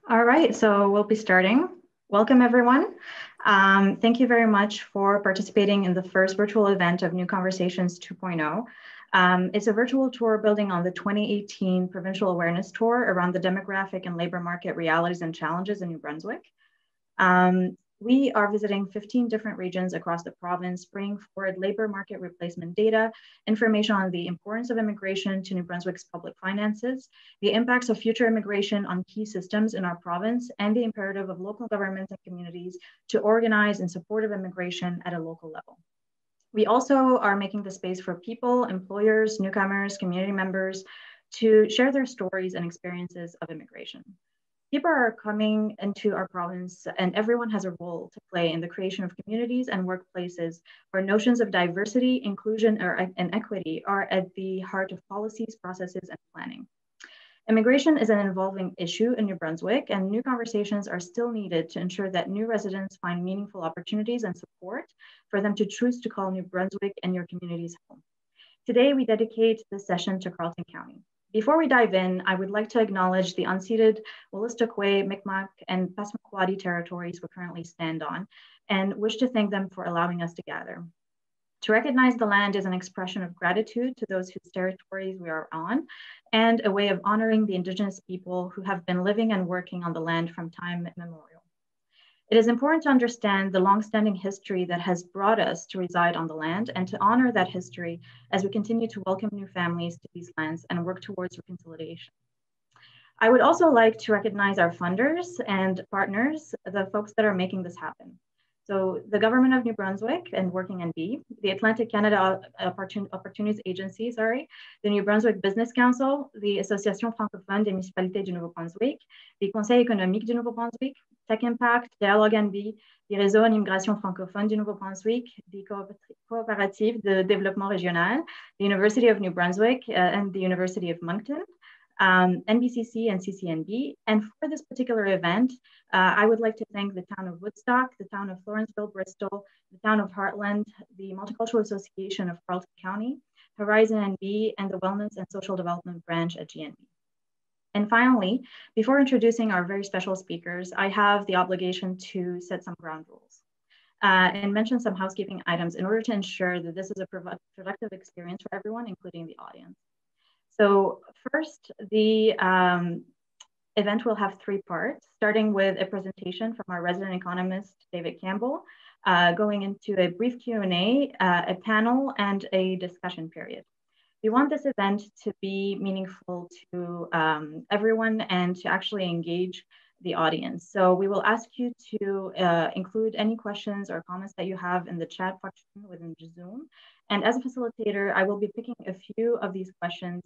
All right, so we'll be starting. Welcome, everyone. Thank you very much for participating in the first virtual event of New Conversations 2.0. It's a virtual tour building on the 2018 Provincial Awareness Tour around the demographic and labor market realities and challenges in New Brunswick. We are visiting 15 different regions across the province, bringing forward labor market replacement data, information on the importance of immigration to New Brunswick's public finances, the impacts of future immigration on key systems in our province, and the imperative of local governments and communities to organize in support of immigration at a local level. We also are making the space for people, employers, newcomers, community members to share their stories and experiences of immigration. People are coming into our province and everyone has a role to play in the creation of communities and workplaces where notions of diversity, inclusion, and equity are at the heart of policies, processes, and planning. Immigration is an evolving issue in New Brunswick, and new conversations are still needed to ensure that new residents find meaningful opportunities and support for them to choose to call New Brunswick and your communities home. Today, we dedicate this session to Carleton County. Before we dive in, I would like to acknowledge the unceded Woodstock, Mi'kmaq, and Passamaquoddy territories we currently stand on, and wish to thank them for allowing us to gather. To recognize the land is an expression of gratitude to those whose territories we are on, and a way of honoring the Indigenous people who have been living and working on the land from time immemorial. It is important to understand the longstanding history that has brought us to reside on the land and to honor that history as we continue to welcome new families to these lands and work towards reconciliation. I would also like to recognize our funders and partners, the folks that are making this happen. So the Government of New Brunswick and Working NB, the Atlantic Canada Opportunities Agency, the New Brunswick Business Council, the Association francophone des municipalités du Nouveau-Brunswick, the Conseil économique du Nouveau-Brunswick, Tech Impact, Dialogue NB, the Réseau en immigration francophone du Nouveau-Brunswick, the Coopérative de Développement Régional, the University of New Brunswick, and the University of Moncton, NBCC and CCNB. And for this particular event, I would like to thank the town of Woodstock, the town of Florenceville, Bristol, the town of Heartland, the Multicultural Association of Carleton County, Horizon NB, and the Wellness and Social Development Branch at GNB. And finally, before introducing our very special speakers, I have the obligation to set some ground rules and mention some housekeeping items in order to ensure that this is a productive experience for everyone, including the audience. So first, the event will have three parts, starting with a presentation from our resident economist, David Campbell, going into a brief Q&A, a panel, and a discussion period. We want this event to be meaningful to everyone and to actually engage the audience. So we will ask you to include any questions or comments that you have in the chat function within Zoom. And as a facilitator, I will be picking a few of these questions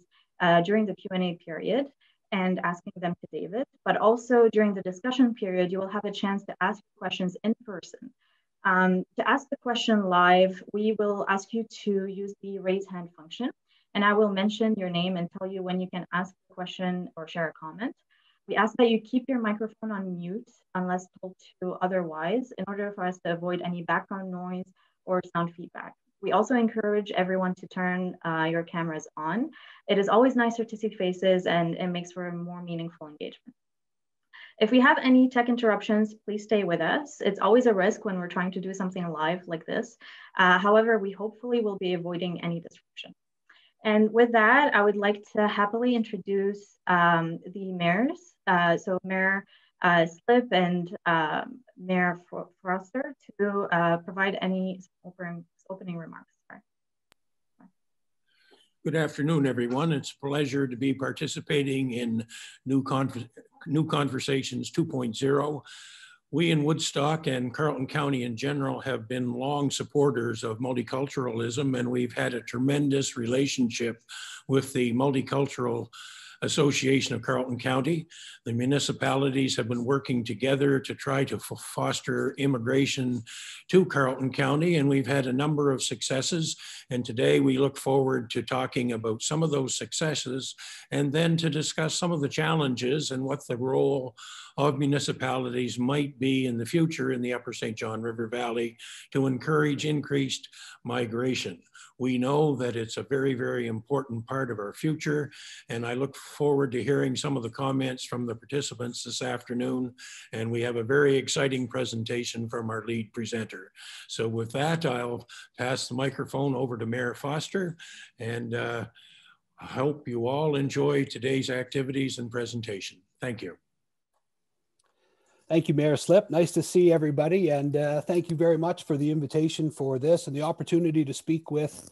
during the Q&A period and asking them to David, but also during the discussion period, you will have a chance to ask questions in person. To ask the question live, we will ask you to use the raise hand function, and I will mention your name and tell you when you can ask a question or share a comment. We ask that you keep your microphone on mute unless told to otherwise in order for us to avoid any background noise or sound feedback. We also encourage everyone to turn your cameras on. It is always nicer to see faces and it makes for a more meaningful engagement. If we have any tech interruptions, please stay with us. It's always a risk when we're trying to do something live like this. However, we hopefully will be avoiding any disruption. And with that, I would like to happily introduce the mayors. So Mayor Slip and Mayor Foster to provide any opening remarks. Good afternoon, everyone. It's a pleasure to be participating in New Conversations 2.0. We in Woodstock and Carleton County in general have been long supporters of multiculturalism, and we've had a tremendous relationship with the Multicultural Association of Carleton County. The municipalities have been working together to try to foster immigration to Carleton County, and we've had a number of successes. And today we look forward to talking about some of those successes and then to discuss some of the challenges and what the role of municipalities might be in the future in the Upper St. John River Valley to encourage increased migration. We know that it's a very, very important part of our future, and I look forward to hearing some of the comments from the participants this afternoon, and we have a very exciting presentation from our lead presenter. So with that, I'll pass the microphone over to Mayor Foster, and I hope you all enjoy today's activities and presentation. Thank you. Thank you, Mayor Slip. Nice to see everybody. And thank you very much for the invitation for this and the opportunity to speak with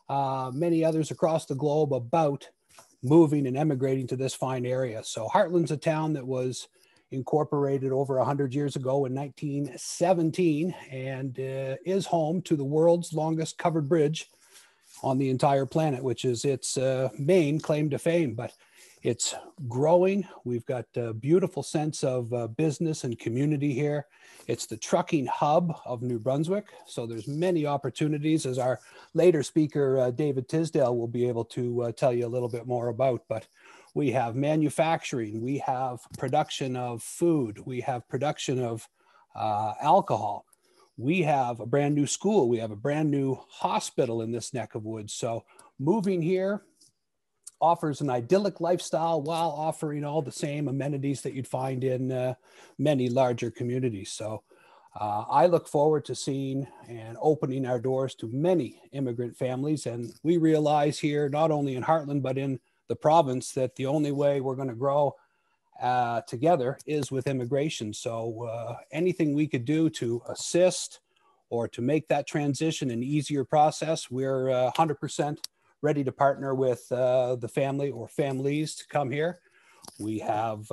many others across the globe about moving and emigrating to this fine area. So Heartland's a town that was incorporated over 100 years ago in 1917 and is home to the world's longest covered bridge on the entire planet, which is its main claim to fame. But it's growing. We've got a beautiful sense of business and community here. It's the trucking hub of New Brunswick. So there's many opportunities, as our later speaker, David Tisdale, will be able to tell you a little bit more about. But we have manufacturing, we have production of food, we have production of alcohol. We have a brand new school. We have a brand new hospital in this neck of woods. So moving here offers an idyllic lifestyle while offering all the same amenities that you'd find in many larger communities. So I look forward to seeing and opening our doors to many immigrant families. And we realize here, not only in Heartland, but in the province, that the only way we're going to grow together is with immigration. So anything we could do to assist or to make that transition an easier process, we're 100% ready to partner with the family or families to come here. We have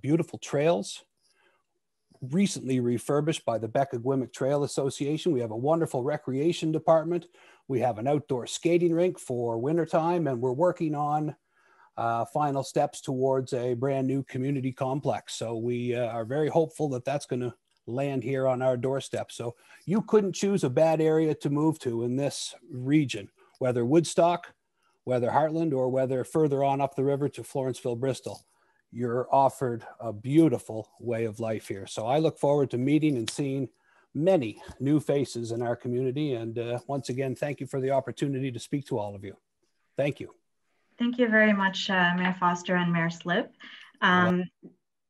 beautiful trails, recently refurbished by the Becca-Gwimek Trail Association. We have a wonderful recreation department. We have an outdoor skating rink for wintertime, and we're working on final steps towards a brand new community complex. So we are very hopeful that that's going to land here on our doorstep. So you couldn't choose a bad area to move to in this region, whether Woodstock, whether Heartland, or whether further on up the river to Florenceville, Bristol. You're offered a beautiful way of life here. So I look forward to meeting and seeing many new faces in our community. And once again, thank you for the opportunity to speak to all of you. Thank you. Thank you very much, Mayor Foster and Mayor Slip.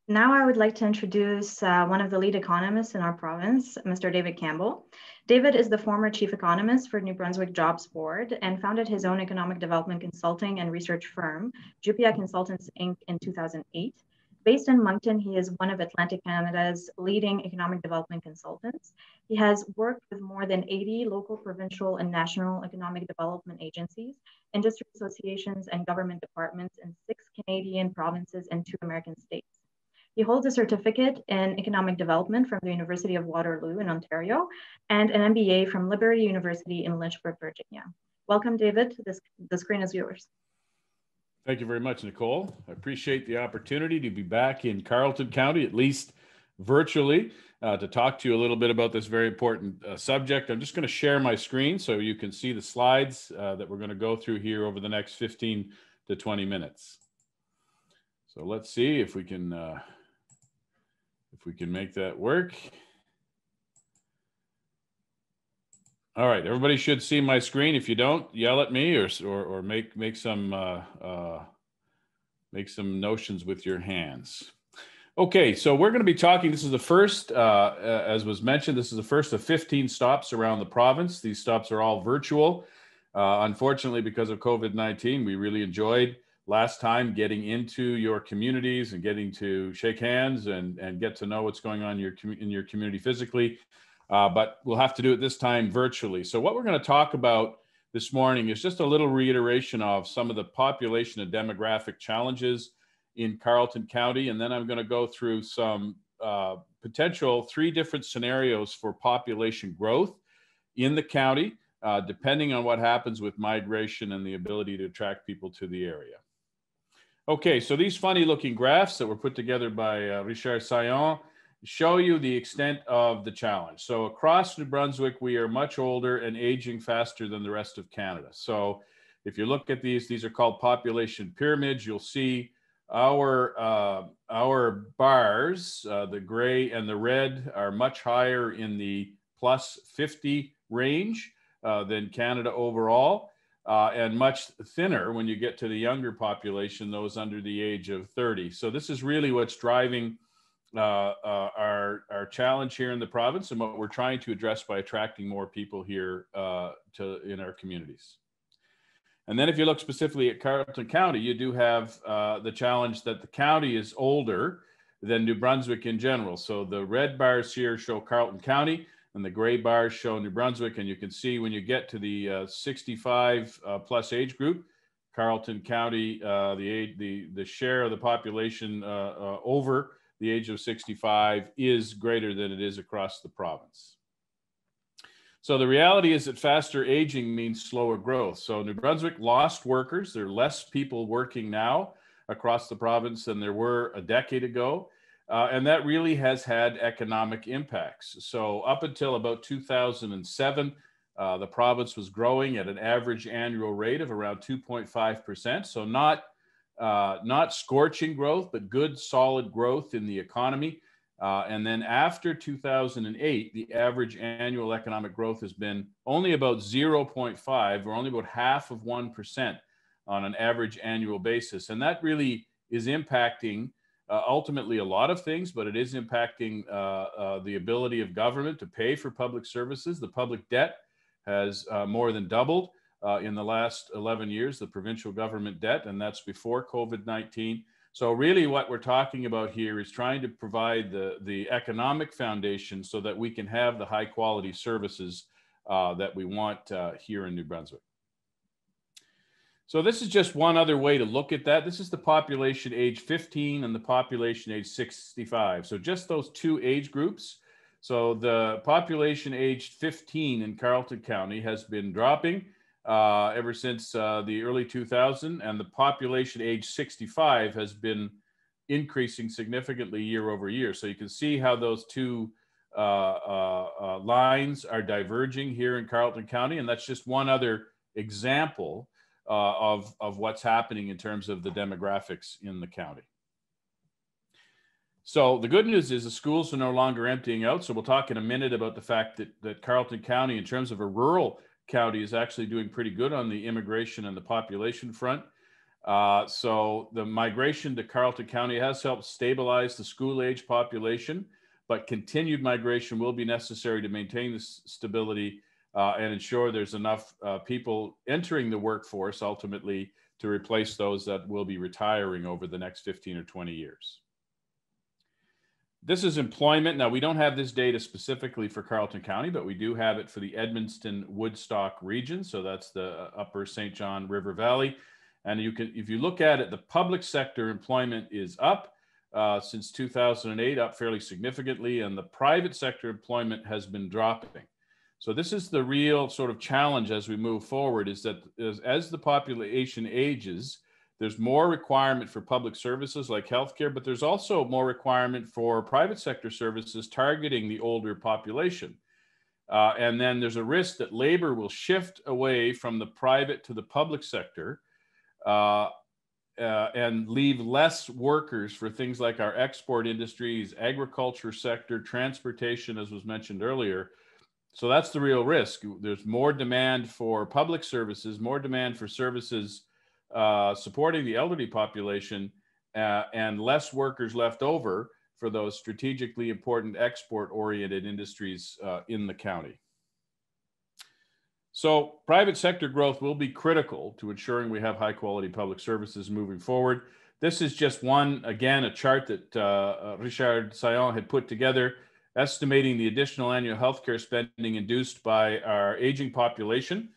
Now I would like to introduce one of the lead economists in our province, Mr. David Campbell. David is the former chief economist for New Brunswick Jobs Board and founded his own economic development consulting and research firm, Jupia Consultants Inc. in 2008. Based in Moncton, he is one of Atlantic Canada's leading economic development consultants. He has worked with more than 80 local, provincial, and national economic development agencies, industry associations, and government departments in 6 Canadian provinces and 2 American states. He holds a certificate in economic development from the University of Waterloo in Ontario and an MBA from Liberty University in Lynchburg, Virginia. Welcome, David. The screen is yours. Thank you very much, Nicole. I appreciate the opportunity to be back in Carleton County, at least virtually, to talk to you a little bit about this very important subject. I'm just going to share my screen so you can see the slides that we're going to go through here over the next 15 to 20 minutes. So let's see if we can make that work. All right, everybody should see my screen. If you don't, yell at me or make some notions with your hands. Okay, so we're going to be talking. This is the first, as was mentioned, this is the first of 15 stops around the province. These stops are all virtual. Unfortunately, because of COVID-19, we really enjoyed last time getting into your communities and getting to shake hands and get to know what's going on in your community physically. But we'll have to do it this time virtually. So what we're going to talk about this morning is just a little reiteration of some of the population and demographic challenges in Carleton County. And then I'm going to go through some potential 3 different scenarios for population growth in the county, depending on what happens with migration and the ability to attract people to the area. Okay, so these funny looking graphs that were put together by Richard Saillant show you the extent of the challenge. So across New Brunswick, we are much older and aging faster than the rest of Canada. So if you look at these are called population pyramids. You'll see our bars, the gray and the red, are much higher in the plus 50 range than Canada overall, and much thinner when you get to the younger population, those under the age of 30. So this is really what's driving our challenge here in the province, and what we're trying to address by attracting more people here in our communities. And then if you look specifically at Carleton County, you do have the challenge that the county is older than New Brunswick in general. So the red bars here show Carleton County, and the gray bars show New Brunswick. And you can see when you get to the 65 plus age group, Carleton County, the share of the population over the age of 65 is greater than it is across the province. So the reality is that faster aging means slower growth. So New Brunswick lost workers. There are less people working now across the province than there were a decade ago. And that really has had economic impacts. So up until about 2007, the province was growing at an average annual rate of around 2.5%. So not scorching growth, but good, solid growth in the economy. And then after 2008, the average annual economic growth has been only about 0.5, or only about half of 1% on an average annual basis. And that really is impacting ultimately a lot of things, but it is impacting the ability of government to pay for public services. The public debt has more than doubled in the last 11 years, the provincial government debt, and that's before COVID-19. So really what we're talking about here is trying to provide the economic foundation so that we can have the high quality services that we want here in New Brunswick. So this is just one other way to look at that. This is the population age 15 and the population age 65. So just those two age groups. So the population aged 15 in Carleton County has been dropping ever since the early 2000s, and the population age 65 has been increasing significantly year over year. So you can see how those two lines are diverging here in Carleton County, and that's just one other example of what's happening in terms of the demographics in the county. So the good news is the schools are no longer emptying out. So we'll talk in a minute about the fact that Carleton County, in terms of a rural county, is actually doing pretty good on the immigration and the population front. So the migration to Carleton County has helped stabilize the school-age population, but continued migration will be necessary to maintain this stability and ensure there's enough people entering the workforce ultimately to replace those that will be retiring over the next 15 or 20 years. This is employment. Now, we don't have this data specifically for Carleton County, but we do have it for the Edmundston-Woodstock region. So that's the upper St. John River Valley. And you can, if you look at it, the public sector employment is up since 2008, up fairly significantly, and the private sector employment has been dropping. So this is the real sort of challenge as we move forward, is that as the population ages, there's more requirement for public services like healthcare, but there's also more requirement for private sector services targeting the older population. And then there's a risk that labor will shift away from the private to the public sector and leave less workers for things like our export industries, agriculture sector, transportation, as was mentioned earlier. So that's the real risk. There's more demand for public services, more demand for services supporting the elderly population, and less workers left over for those strategically important export-oriented industries in the county. So private sector growth will be critical to ensuring we have high-quality public services moving forward. This is just one, again, a chart that Richard Saillant had put together, estimating the additional annual healthcare spending induced by our aging population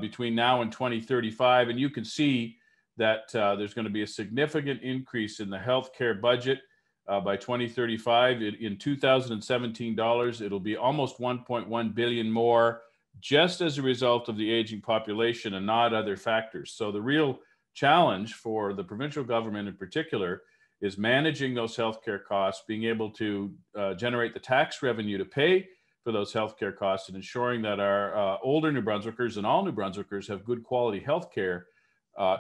between now and 2035. And you can see that there's going to be a significant increase in the healthcare budget by 2035. In 2017 dollars, it'll be almost 1.1 billion more just as a result of the aging population and not other factors. So the real challenge for the provincial government in particular is managing those healthcare costs, being able to generate the tax revenue to pay for those healthcare costs, and ensuring that our older New Brunswickers and all New Brunswickers have good quality healthcare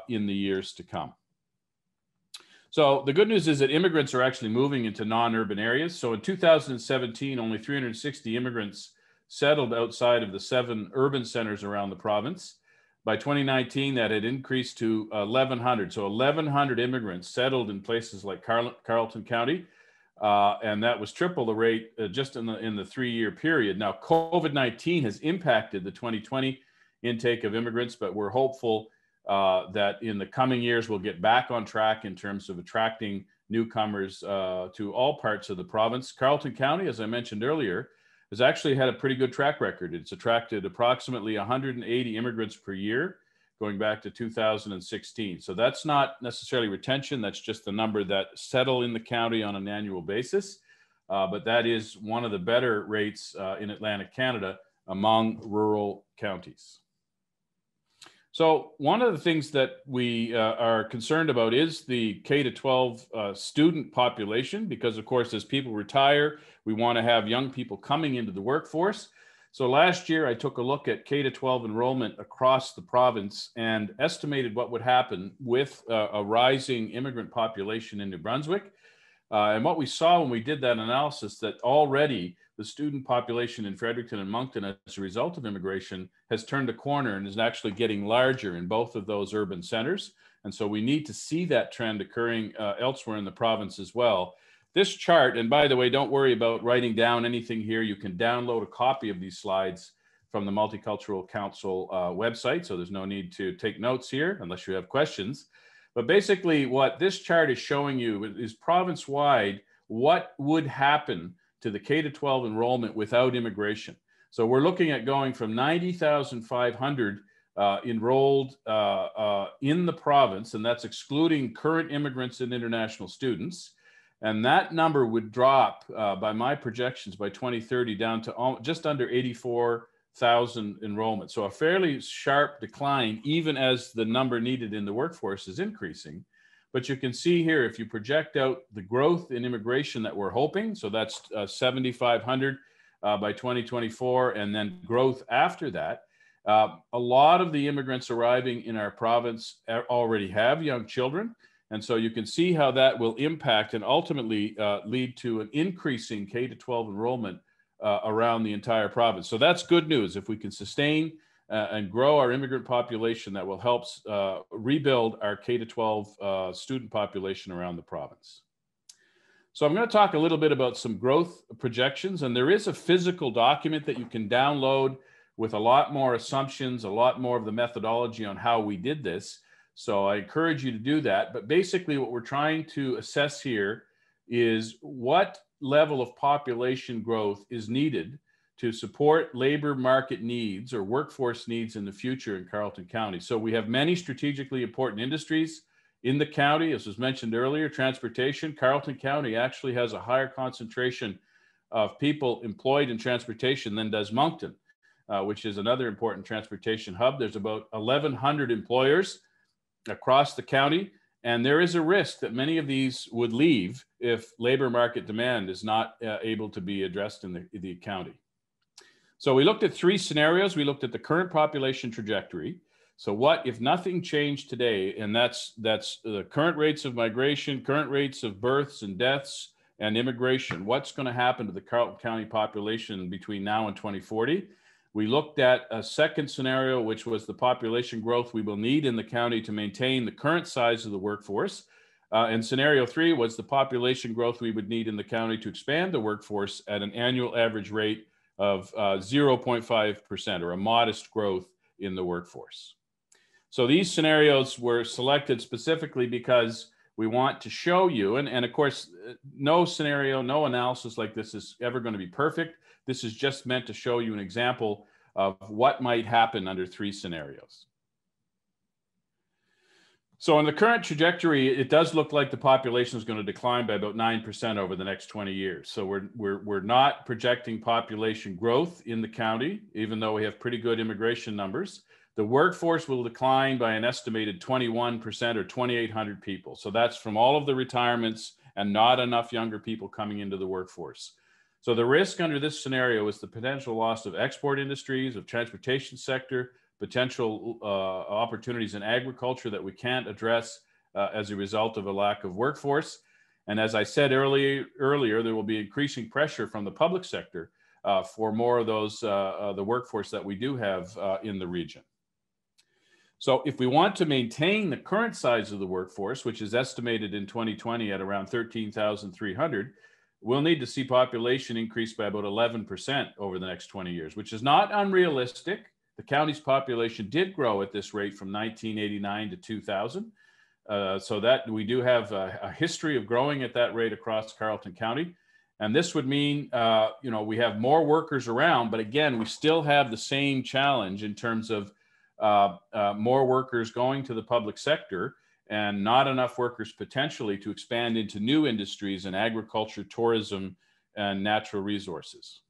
in the years to come. So the good news is that immigrants are actually moving into non-urban areas. So in 2017, only 360 immigrants settled outside of the 7 urban centers around the province. By 2019, that had increased to 1,100. So 1,100 immigrants settled in places like Carleton County. And that was triple the rate just in the 3-year period. Now, COVID-19 has impacted the 2020 intake of immigrants, but we're hopeful that in the coming years, we'll get back on track in terms of attracting newcomers to all parts of the province. Carleton County, as I mentioned earlier, has actually had a pretty good track record. It's attracted approximately 180 immigrants per year, going back to 2016. So that's not necessarily retention, that's just the number that settle in the county on an annual basis. But that is one of the better rates in Atlantic Canada among rural counties. So one of the things that we are concerned about is the K-12 student population, because of course, as people retire, we want to have young people coming into the workforce. So last year, I took a look at K-12 enrollment across the province and estimated what would happen with a rising immigrant population in New Brunswick. And what we saw when we did that analysis, that already the student population in Fredericton and Moncton as a result of immigration has turned a corner and is actually getting larger in both of those urban centers. And so we need to see that trend occurring elsewhere in the province as well. This chart, and by the way, don't worry about writing down anything here. You can download a copy of these slides from the Multicultural Council website. So there's no need to take notes here unless you have questions. But basically what this chart is showing you is province-wide what would happen to the K-12 enrollment without immigration. So we're looking at going from 90,500 enrolled in the province, and that's excluding current immigrants and international students. And that number would drop by my projections by 2030 down to just under 84,000 enrollment. So a fairly sharp decline, even as the number needed in the workforce is increasing. But you can see here, if you project out the growth in immigration that we're hoping, so that's 7,500 by 2024, and then growth after that. A lot of the immigrants arriving in our province already have young children. And so you can see how that will impact and ultimately lead to an increasing K-12 enrollment around the entire province. So that's good news. If we can sustain and grow our immigrant population, that will help rebuild our K-12 student population around the province. So I'm going to talk a little bit about some growth projections, and there is a physical document that you can download with a lot more assumptions, a lot more of the methodology on how we did this. So I encourage you to do that. But basically what we're trying to assess here is what level of population growth is needed to support labor market needs or workforce needs in the future in Carleton County. So we have many strategically important industries in the county. As was mentioned earlier, transportation. Carleton County actually has a higher concentration of people employed in transportation than does Moncton, which is another important transportation hub. There's about 1,100 employers across the county, and there is a risk that many of these would leave if labor market demand is not able to be addressed in the county. So we looked at 3 scenarios. We looked at the current population trajectory. So what if nothing changed today? And that's the current rates of migration, current rates of births and deaths, and immigration. What's going to happen to the Carleton County population between now and 2040? We looked at a second scenario, which was the population growth we will need in the county to maintain the current size of the workforce. And scenario 3 was the population growth we would need in the county to expand the workforce at an annual average rate of 0.5%, or a modest growth in the workforce. So these scenarios were selected specifically because we want to show you, and of course, no scenario, no analysis like this is ever going to be perfect. This is just meant to show you an example of what might happen under 3 scenarios. So in the current trajectory, it does look like the population is going to decline by about 9% over the next 20 years. So we're not projecting population growth in the county, even though we have pretty good immigration numbers. The workforce will decline by an estimated 21%, or 2,800 people. So that's from all of the retirements and not enough younger people coming into the workforce. So the risk under this scenario is the potential loss of export industries, of transportation sector, potential opportunities in agriculture that we can't address as a result of a lack of workforce. And as I said earlier, there will be increasing pressure from the public sector for more of those, the workforce that we do have in the region. So if we want to maintain the current size of the workforce, which is estimated in 2020 at around 13,300, we'll need to see population increase by about 11% over the next 20 years, which is not unrealistic. The county's population did grow at this rate from 1989 to 2000. So that we do have a history of growing at that rate across Carleton County. And this would mean, we have more workers around, but again, we still have the same challenge in terms of more workers going to the public sector and not enough workers potentially to expand into new industries in agriculture, tourism, and natural resources.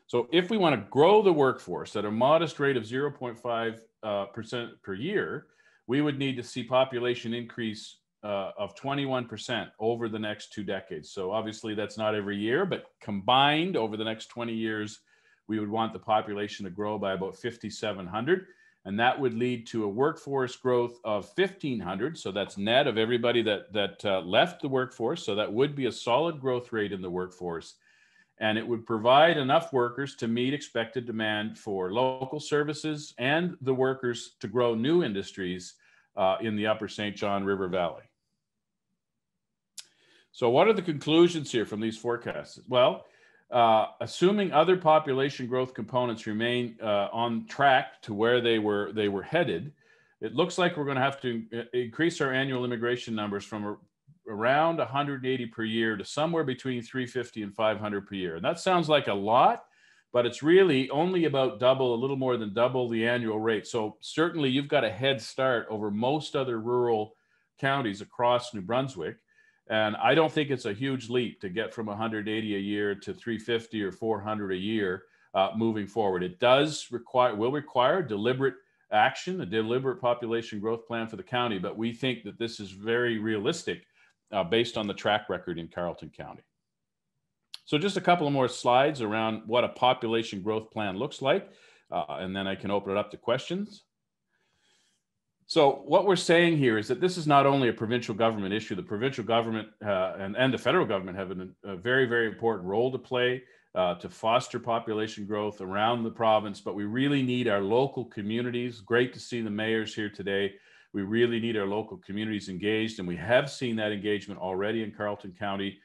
So if we want to grow the workforce at a modest rate of 0.5% per year, we would need to see population increase of 21% over the next 2 decades. So obviously that's not every year, but combined over the next 20 years, we would want the population to grow by about 5,700. And that would lead to a workforce growth of 1,500. So that's net of everybody that left the workforce. So that would be a solid growth rate in the workforce. And it would provide enough workers to meet expected demand for local services and the workers to grow new industries in the Upper St. John River Valley. So what are the conclusions here from these forecasts? Well, assuming other population growth components remain on track to where they were headed, it looks like we're going to have to increase our annual immigration numbers from around 180 per year to somewhere between 350 and 500 per year. And that sounds like a lot, but it's really only about double, a little more than double the annual rate. So certainly you've got a head start over most other rural counties across New Brunswick. And I don't think it's a huge leap to get from 180 a year to 350 or 400 a year moving forward. It will require deliberate action, a deliberate population growth plan for the county, but we think that this is very realistic based on the track record in Carleton County. So just a couple of more slides around what a population growth plan looks like, and then I can open it up to questions. So what we're saying here is that this is not only a provincial government issue. The provincial government and the federal government have a very, very important role to play to foster population growth around the province, but we really need our local communities. Great to see the mayors here today. We really need our local communities engaged, and we have seen that engagement already in Carleton County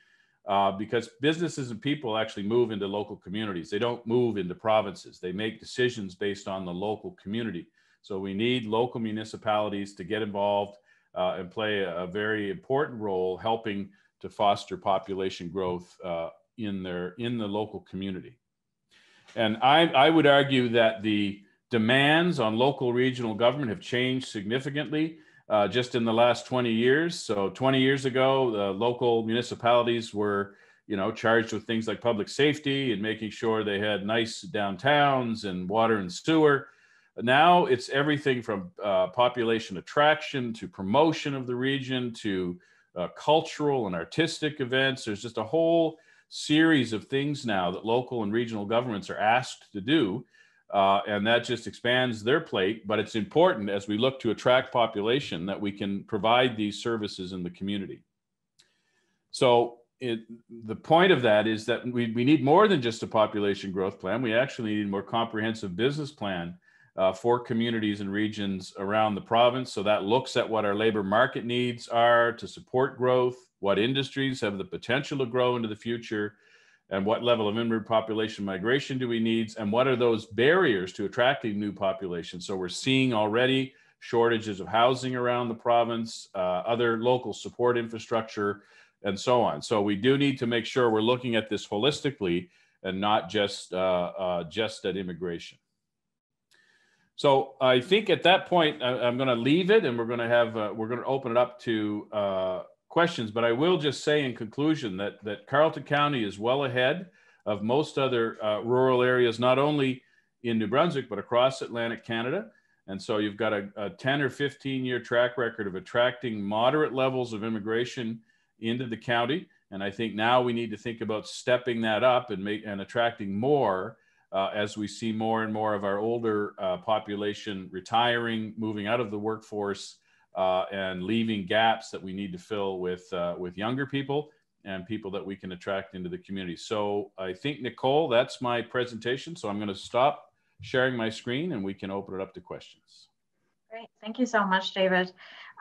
because businesses and people actually move into local communities. They don't move into provinces. They make decisions based on the local community. So we need local municipalities to get involved and play a very important role helping to foster population growth in the local community. And I would argue that the demands on local regional government have changed significantly just in the last 20 years. So 20 years ago, the local municipalities were charged with things like public safety and making sure they had nice downtowns and water and sewer. Now it's everything from population attraction to promotion of the region to cultural and artistic events. There's just a whole series of things now that local and regional governments are asked to do, and that just expands their plate. But it's important as we look to attract population that we can provide these services in the community. So the point of that is that we need more than just a population growth plan. We actually need a more comprehensive business plan for communities and regions around the province. So that looks at what our labor market needs are to support growth, what industries have the potential to grow into the future, and what level of inward population migration do we need, and what are those barriers to attracting new population. So we're seeing already shortages of housing around the province, other local support infrastructure, and so on. So we do need to make sure we're looking at this holistically and not just at immigration. So I think at that point, I'm going to leave it, and we're going to open it up to questions. But I will just say in conclusion that Carleton County is well ahead of most other rural areas, not only in New Brunswick, but across Atlantic Canada. And so you've got a 10 or 15-year track record of attracting moderate levels of immigration into the county. And I think now we need to think about stepping that up and attracting more as we see more and more of our older population retiring, moving out of the workforce, and leaving gaps that we need to fill with younger people and people that we can attract into the community. So I think, Nicole, that's my presentation. So I'm going to stop sharing my screen and we can open it up to questions. Great, thank you so much, David.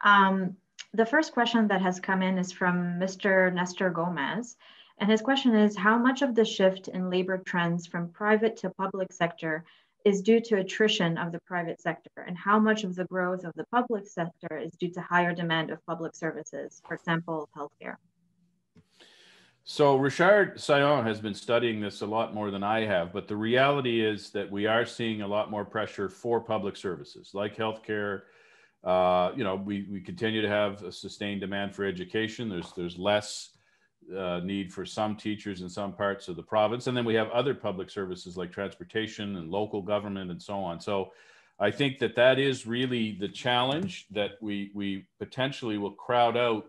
The first question that has come in is from Mr. Nestor Gomez. And his question is, how much of the shift in labor trends from private to public sector is due to attrition of the private sector? And how much of the growth of the public sector is due to higher demand of public services, for example, healthcare? So Richard Sayon has been studying this a lot more than I have, but the reality is that we are seeing a lot more pressure for public services like healthcare. We continue to have a sustained demand for education. There's less need for some teachers in some parts of the province. And then we have other public services like transportation and local government and so on. So I think that is really the challenge, that we potentially will crowd out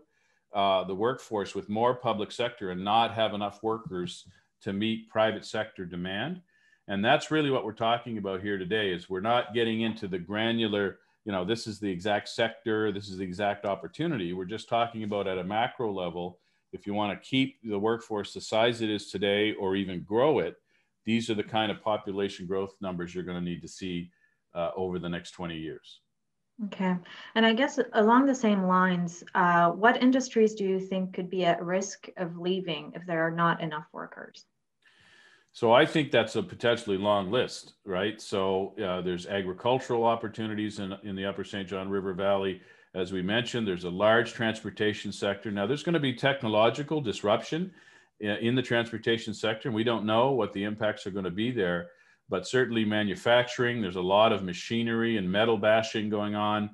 the workforce with more public sector and not have enough workers to meet private sector demand. And that's really what we're talking about here today, is we're not getting into the granular, this is the exact sector, this is the exact opportunity. We're just talking about at a macro level, if you want to keep the workforce the size it is today or even grow it, these are the kind of population growth numbers you're going to need to see over the next 20 years. Okay. And I guess along the same lines, what industries do you think could be at risk of leaving if there are not enough workers? So I think that's a potentially long list, right? So there's agricultural opportunities in the Upper St. John River Valley. As we mentioned, there's a large transportation sector. Now, there's going to be technological disruption in the transportation sector, and we don't know what the impacts are going to be there. But certainly manufacturing, there's a lot of machinery and metal bashing going on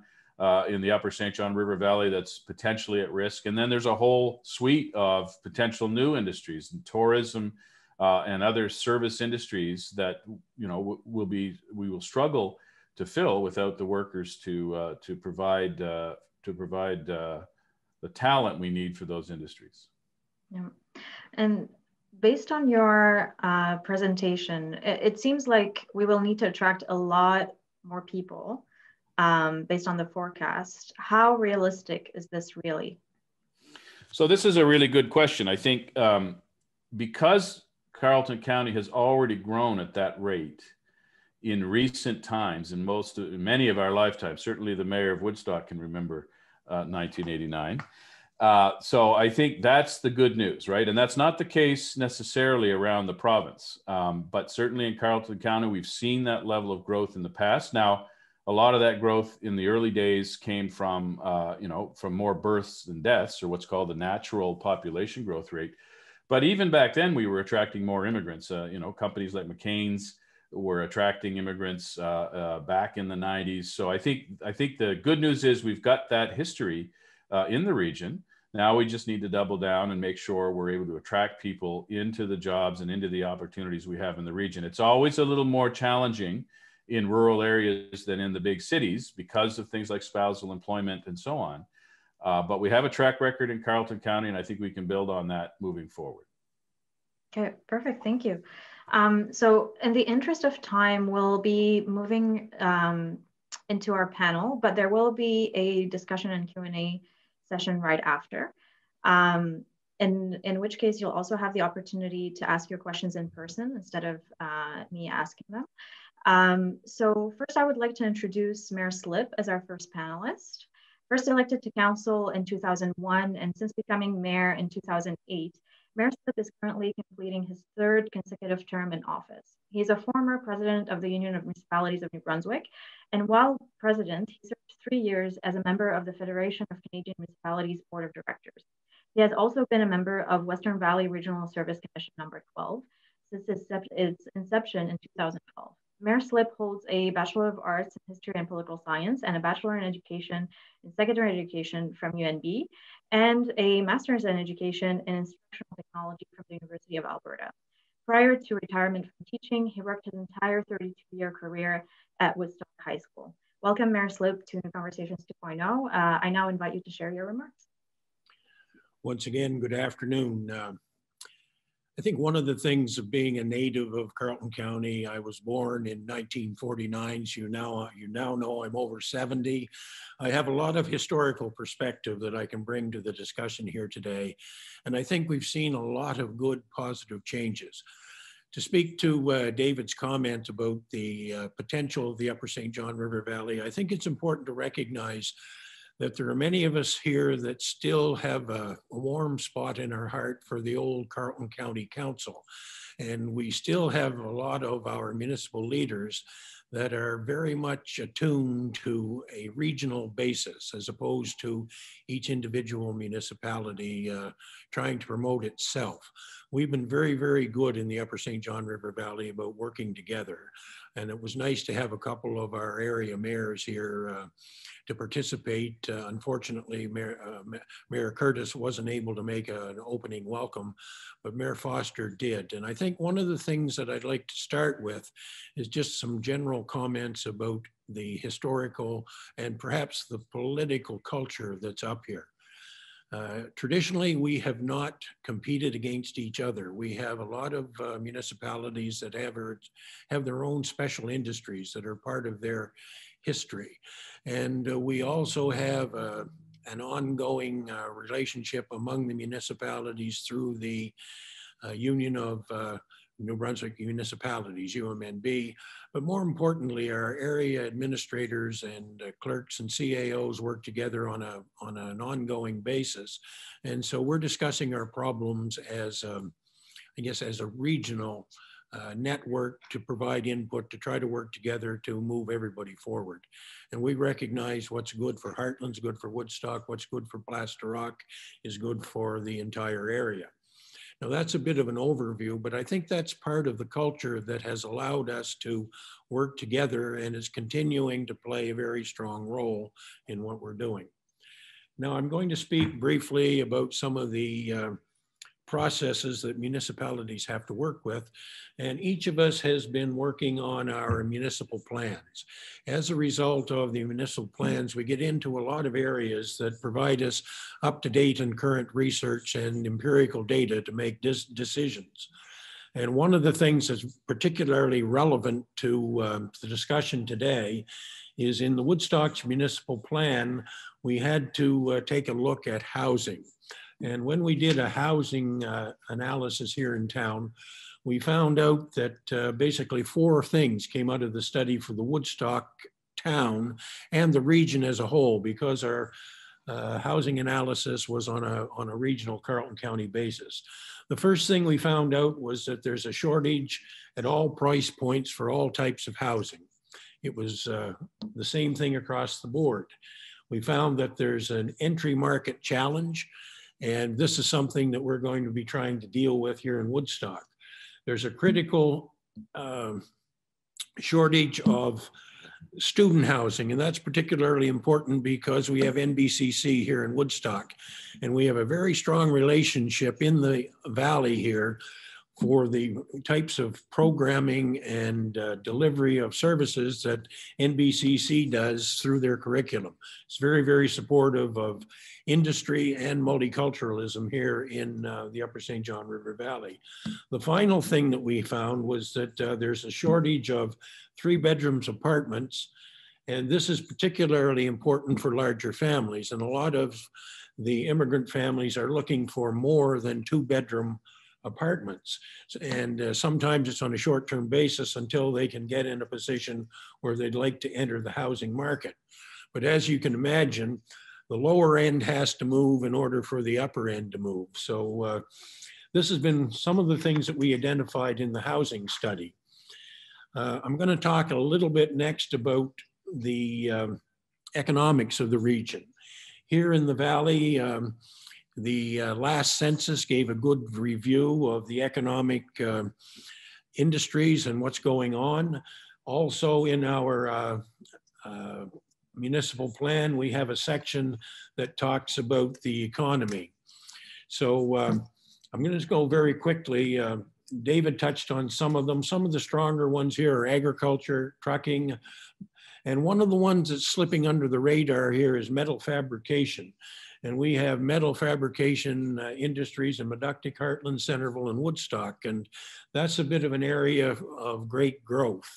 in the Upper St. John River Valley that's potentially at risk. And then there's a whole suite of potential new industries and tourism and other service industries that we will struggle to fill without the workers to provide the talent we need for those industries. Yeah. And based on your presentation, it seems like we will need to attract a lot more people based on the forecast. How realistic is this really? So this is a really good question. I think because Carleton County has already grown at that rate in recent times, in many of our lifetimes, certainly the mayor of Woodstock can remember 1989. So I think that's the good news, right? And that's not the case necessarily around the province, but certainly in Carleton County, we've seen that level of growth in the past. Now, a lot of that growth in the early days came from, from more births than deaths, or what's called the natural population growth rate. But even back then, we were attracting more immigrants. Companies like McCain's were attracting immigrants back in the 90s. So I think the good news is we've got that history in the region. Now we just need to double down and make sure we're able to attract people into the jobs and into the opportunities we have in the region. It's always a little more challenging in rural areas than in the big cities because of things like spousal employment and so on. But we have a track record in Carleton County, and I think we can build on that moving forward. Okay, perfect. Thank you. So in the interest of time, we'll be moving into our panel, but there will be a discussion and Q&A session right after, in which case you'll also have the opportunity to ask your questions in person instead of me asking them. So first I would like to introduce Mayor Slip as our first panelist. First elected to council in 2001 and since becoming mayor in 2008, Mayor Slip is currently completing his third consecutive term in office. He is a former president of the Union of Municipalities of New Brunswick, and while president, he served 3 years as a member of the Federation of Canadian Municipalities Board of Directors. He has also been a member of Western Valley Regional Service Commission number 12 since its inception in 2012. Mayor Slip holds a Bachelor of Arts in History and Political Science and a Bachelor in Education in Secondary Education from UNB and a Master's in Education in Instructional Technology from the University of Alberta. Prior to retirement from teaching, he worked his entire 32-year career at Woodstock High School. Welcome, Mayor Slip, to New Conversations 2.0. I now invite you to share your remarks. Once again, good afternoon. I think one of the things of being a native of Carleton County, I was born in 1949, so you now know I'm over 70. I have a lot of historical perspective that I can bring to the discussion here today. And I think we've seen a lot of good, positive changes. To speak to David's comment about the potential of the Upper St. John River Valley, I think it's important to recognize that there are many of us here that still have a warm spot in our heart for the old Carleton County Council. And we still have a lot of our municipal leaders that are very much attuned to a regional basis as opposed to each individual municipality trying to promote itself. We've been very, very good in the Upper St. John River Valley about working together. And it was nice to have a couple of our area mayors here to participate. Unfortunately, Mayor Curtis wasn't able to make an opening welcome, but Mayor Foster did. And I think one of the things that I'd like to start with is just some general comments about the historical and perhaps the political culture that's up here. Traditionally, we have not competed against each other. We have a lot of municipalities that have their own special industries that are part of their history. And we also have an ongoing relationship among the municipalities through the Union of New Brunswick Municipalities, UMNB, but more importantly, our area administrators and clerks and CAOs work together on an ongoing basis. And so we're discussing our problems as, I guess, as a regional network to provide input, to try to work together to move everybody forward. And we recognize what's good for Heartland's good for Woodstock, what's good for Plaster Rock is good for the entire area. Now that's a bit of an overview, but I think that's part of the culture that has allowed us to work together and is continuing to play a very strong role in what we're doing. Now I'm going to speak briefly about some of the processes that municipalities have to work with. And each of us has been working on our municipal plans. As a result of the municipal plans, we get into a lot of areas that provide us up-to-date and current research and empirical data to make decisions. And one of the things that's particularly relevant to the discussion today is in the Woodstock's municipal plan, we had to take a look at housing. And when we did a housing analysis here in town, we found out that basically 4 things came out of the study for the Woodstock town and the region as a whole, because our housing analysis was on a regional Carleton County basis. The first thing we found out was that there's a shortage at all price points for all types of housing. It was the same thing across the board. We found that there's an entry market challenge. And this is something that we're going to be trying to deal with here in Woodstock. There's a critical shortage of student housing, and that's particularly important because we have NBCC here in Woodstock, and we have a very strong relationship in the valley here for the types of programming and delivery of services that NBCC does through their curriculum. It's very, very supportive of industry and multiculturalism here in the Upper St. John River Valley. The final thing that we found was that there's a shortage of 3-bedroom apartments, and this is particularly important for larger families, and a lot of the immigrant families are looking for more than 2-bedroom apartments. And sometimes it's on a short-term basis until they can get in a position where they'd like to enter the housing market. But as you can imagine, the lower end has to move in order for the upper end to move. So this has been some of the things that we identified in the housing study. I'm going to talk a little bit next about the economics of the region. Here in the valley, the last census gave a good review of the economic industries and what's going on. Also in our municipal plan, we have a section that talks about the economy. So I'm going to just go very quickly. David touched on some of them. Some of the stronger ones here are agriculture, trucking, and one of the ones that's slipping under the radar here is metal fabrication. And we have metal fabrication industries in Meductic, Carleton, Centerville, and Woodstock. And that's a bit of an area of great growth.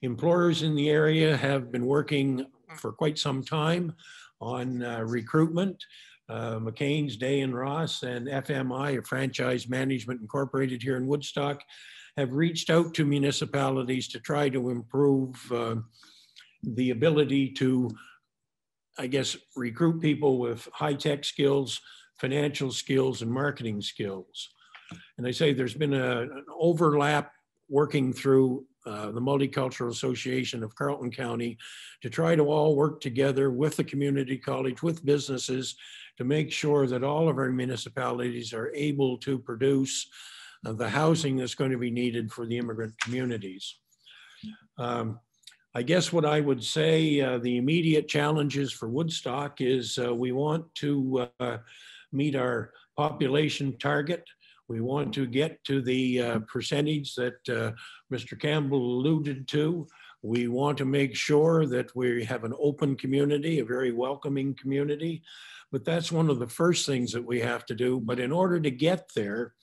Employers in the area have been working for quite some time on recruitment. McCain's, Day and Ross, and FMI, a Franchise Management Incorporated here in Woodstock, have reached out to municipalities to try to improve the ability to, I guess, recruit people with high-tech skills, financial skills, and marketing skills. And I say there's been an overlap working through the Multicultural Association of Carleton County to try to all work together with the community college, with businesses, to make sure that all of our municipalities are able to produce the housing that's going to be needed for the immigrant communities. I guess what I would say, the immediate challenges for Woodstock is we want to meet our population target. We want to get to the percentage that Mr. Campbell alluded to. We want to make sure that we have an open community, a very welcoming community. But that's one of the first things that we have to do. But in order to get there,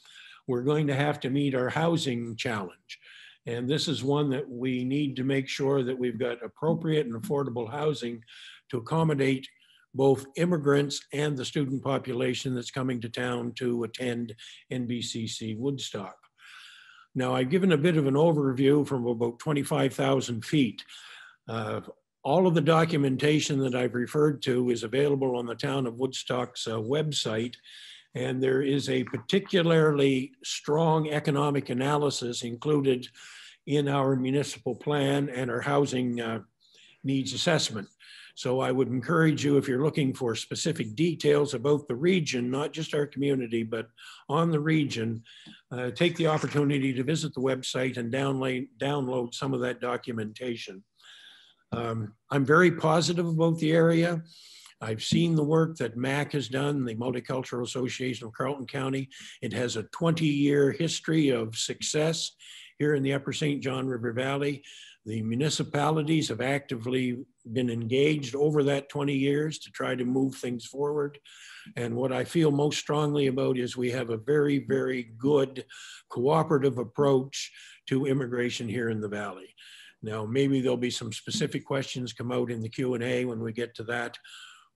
we're going to have to meet our housing challenge. And this is one that we need to make sure that we've got appropriate and affordable housing to accommodate both immigrants and the student population that's coming to town to attend NBCC Woodstock. Now, I've given a bit of an overview from about 25,000 feet. All of the documentation that I've referred to is available on the Town of Woodstock's website. And there is a particularly strong economic analysis included in our municipal plan and our housing needs assessment. So I would encourage you, if you're looking for specific details about the region, not just our community, but on the region, take the opportunity to visit the website and download some of that documentation. I'm very positive about the area. I've seen the work that MAC has done, the Multicultural Association of Carleton County. It has a 20-year history of success here in the Upper St. John River Valley. The municipalities have actively been engaged over that 20 years to try to move things forward. And what I feel most strongly about is we have a very, very good cooperative approach to immigration here in the Valley. Now, maybe there'll be some specific questions come out in the Q&A when we get to that.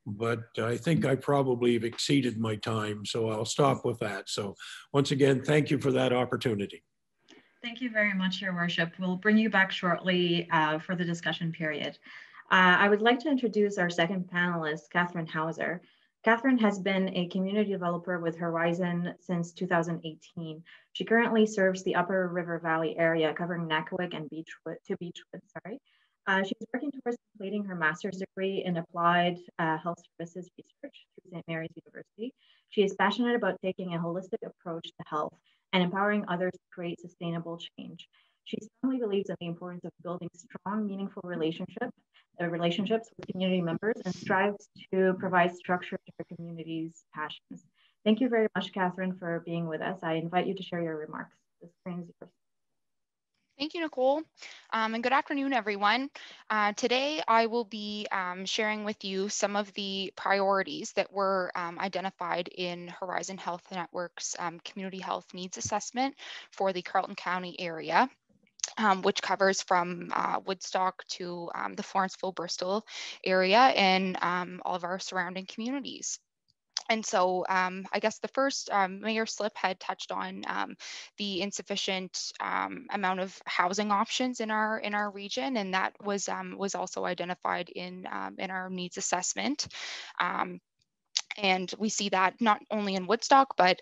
But I think I probably have exceeded my time, so I'll stop with that. So once again, thank you for that opportunity. Thank you very much, Your Worship. We'll bring you back shortly for the discussion period. I would like to introduce our second panelist, Catherine Hauser. Catherine has been a community developer with Horizon since 2018. She currently serves the Upper River Valley area, covering Nakawik and Beechwood. She's working towards completing her master's degree in applied health services research through St. Mary's University. She is passionate about taking a holistic approach to health and empowering others to create sustainable change. She strongly believes in the importance of building strong, meaningful relationships with community members and strives to provide structure to her community's passions. Thank you very much, Catherine, for being with us. I invite you to share your remarks. The screen is yours. Thank you, Nicole, and good afternoon, everyone. Today, I will be sharing with you some of the priorities that were identified in Horizon Health Network's Community Health Needs Assessment for the Carleton County area, which covers from Woodstock to the Florenceville-Bristol area and all of our surrounding communities. And so I guess the first, Mayor Slip had touched on the insufficient amount of housing options in our region, and that was also identified in our needs assessment. And we see that not only in Woodstock, but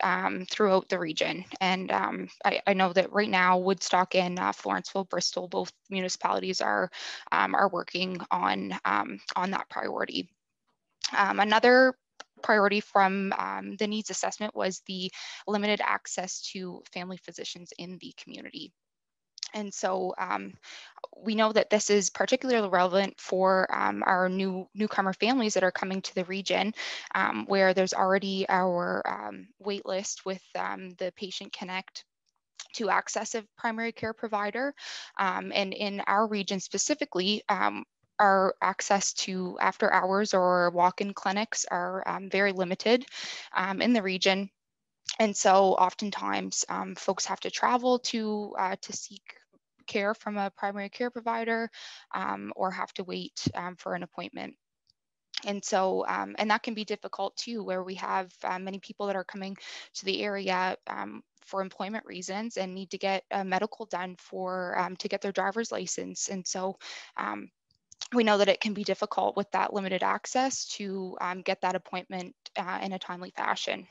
throughout the region. And I know that right now, Woodstock and Florenceville-Bristol, both municipalities are working on that priority. Another priority from the needs assessment was the limited access to family physicians in the community. And so we know that this is particularly relevant for our newcomer families that are coming to the region, where there's already our wait list with the Patient Connect to access a primary care provider. And in our region specifically, our access to after hours or walk-in clinics are very limited in the region. And so oftentimes folks have to travel to seek care from a primary care provider or have to wait for an appointment. And so, and that can be difficult too, where we have many people that are coming to the area for employment reasons and need to get a medical done for to get their driver's license. And so we know that it can be difficult with that limited access to get that appointment in a timely fashion.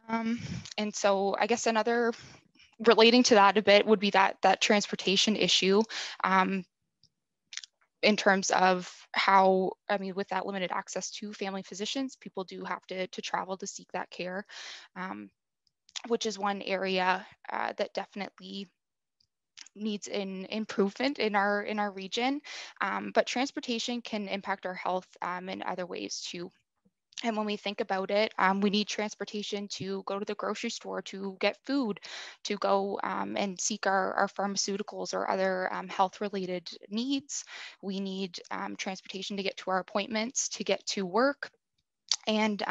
And so I guess another relating to that a bit would be that transportation issue. In terms of how, I mean, with that limited access to family physicians, people do have to travel to seek that care, which is one area that definitely needs an improvement in our region. But transportation can impact our health in other ways too. And when we think about it, we need transportation to go to the grocery store, to get food, to go and seek our pharmaceuticals or other health-related needs. We need transportation to get to our appointments, to get to work, and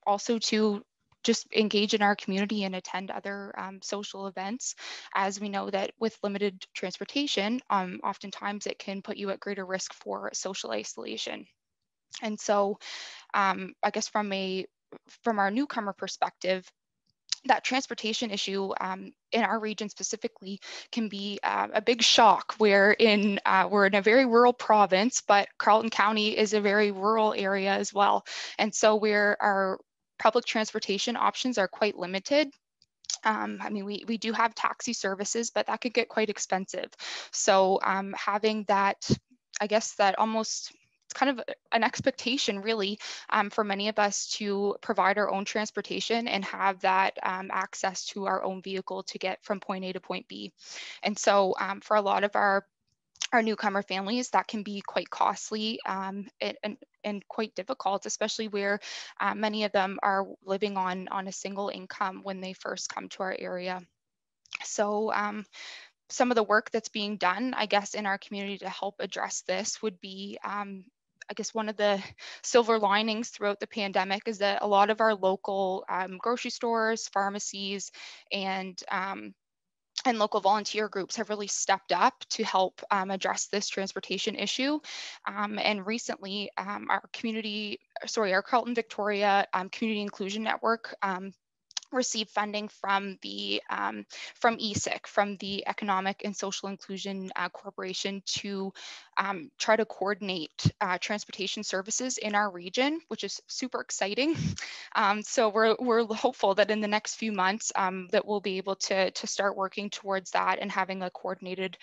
also to just engage in our community and attend other social events, as we know that with limited transportation, oftentimes it can put you at greater risk for social isolation. And so I guess from our newcomer perspective, that transportation issue in our region specifically can be a big shock, where we're in a very rural province, but Carleton County is a very rural area as well. And so our public transportation options are quite limited. I mean, we do have taxi services, but that could get quite expensive. So having that, I guess that almost, it's kind of an expectation really for many of us to provide our own transportation and have that access to our own vehicle to get from point A to point B. And so for a lot of our newcomer families, that can be quite costly and quite difficult, especially where many of them are living on a single income when they first come to our area. So some of the work that's being done, I guess, in our community to help address this would be, I guess one of the silver linings throughout the pandemic is that a lot of our local grocery stores, pharmacies, and local volunteer groups have really stepped up to help address this transportation issue. And recently, our Carleton Victoria Community Inclusion Network received funding from the from ESIC, from the Economic and Social Inclusion Corporation, to try to coordinate transportation services in our region, which is super exciting. So we're hopeful that in the next few months that we'll be able to start working towards that and having a coordinated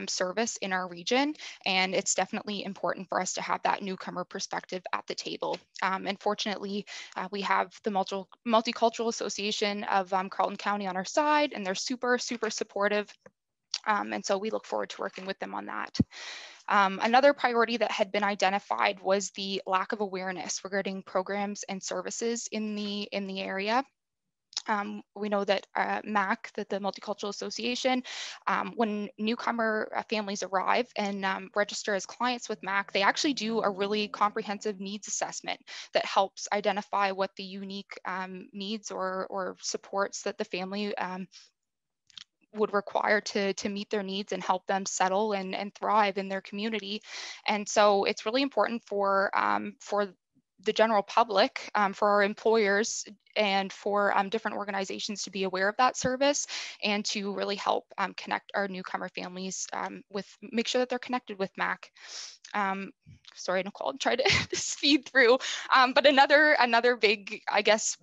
service in our region. And it's definitely important for us to have that newcomer perspective at the table. And fortunately, we have the Multicultural Association of Carleton County on our side, and they're super, super supportive. And so we look forward to working with them on that. Another priority that had been identified was the lack of awareness regarding programs and services in the area. We know that MAC, that the Multicultural Association, when newcomer families arrive and register as clients with MAC, they actually do a really comprehensive needs assessment that helps identify what the unique needs or supports that the family would require to meet their needs and help them settle and thrive in their community. And so it's really important for the general public, for our employers, and for different organizations to be aware of that service and to really help connect our newcomer families make sure that they're connected with MAC. Sorry, Nicole, I'm trying to speed through. But another big, I guess,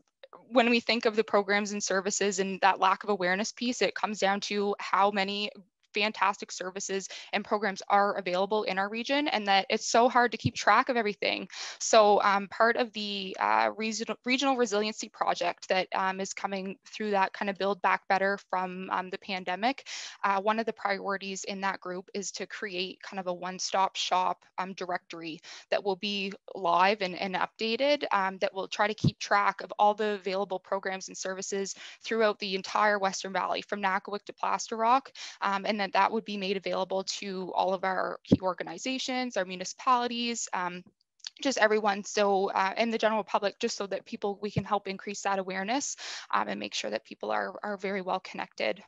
when we think of the programs and services and that lack of awareness piece, it comes down to how many fantastic services and programs are available in our region, and that it's so hard to keep track of everything. So part of the regional resiliency project that is coming through that kind of Build Back Better from the pandemic, one of the priorities in that group is to create kind of a one-stop shop directory that will be live and updated, that will try to keep track of all the available programs and services throughout the entire Western Valley, from Nakawik to Plaster Rock. And and that would be made available to all of our key organizations, our municipalities, just everyone, so and the general public, just so that we can help increase that awareness and make sure that people are very well connected.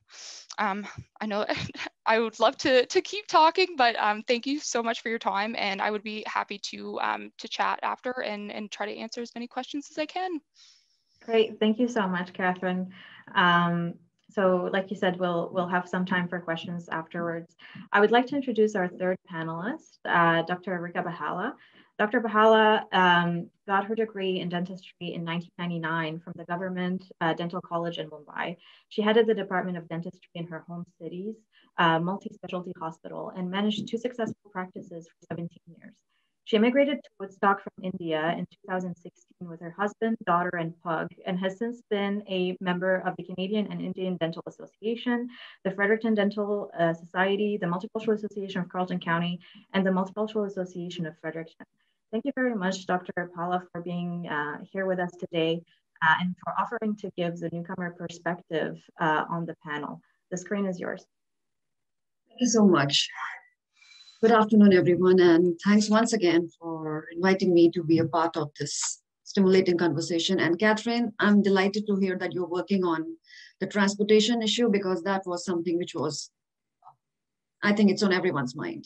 I know I would love to keep talking, but thank you so much for your time, and I would be happy to chat after and try to answer as many questions as I can. Great, thank you so much, Catherine. So like you said, we'll have some time for questions afterwards. I would like to introduce our third panelist, Dr. Rika Bahala. Dr. Bahala got her degree in dentistry in 1999 from the Government Dental College in Mumbai. She headed the Department of Dentistry in her home city's multi-specialty hospital and managed 2 successful practices for 17 years. She immigrated to Woodstock from India in 2016 with her husband, daughter, and pug, and has since been a member of the Canadian and Indian Dental Association, the Fredericton Dental Society, the Multicultural Association of Carleton County, and the Multicultural Association of Fredericton. Thank you very much, Dr. Bahala, for being here with us today and for offering to give the newcomer perspective on the panel. The screen is yours. Thank you so much. Good afternoon, everyone, and thanks once again for inviting me to be a part of this stimulating conversation. And Catherine, I'm delighted to hear that you're working on the transportation issue, because that was something which was, I think it's on everyone's mind.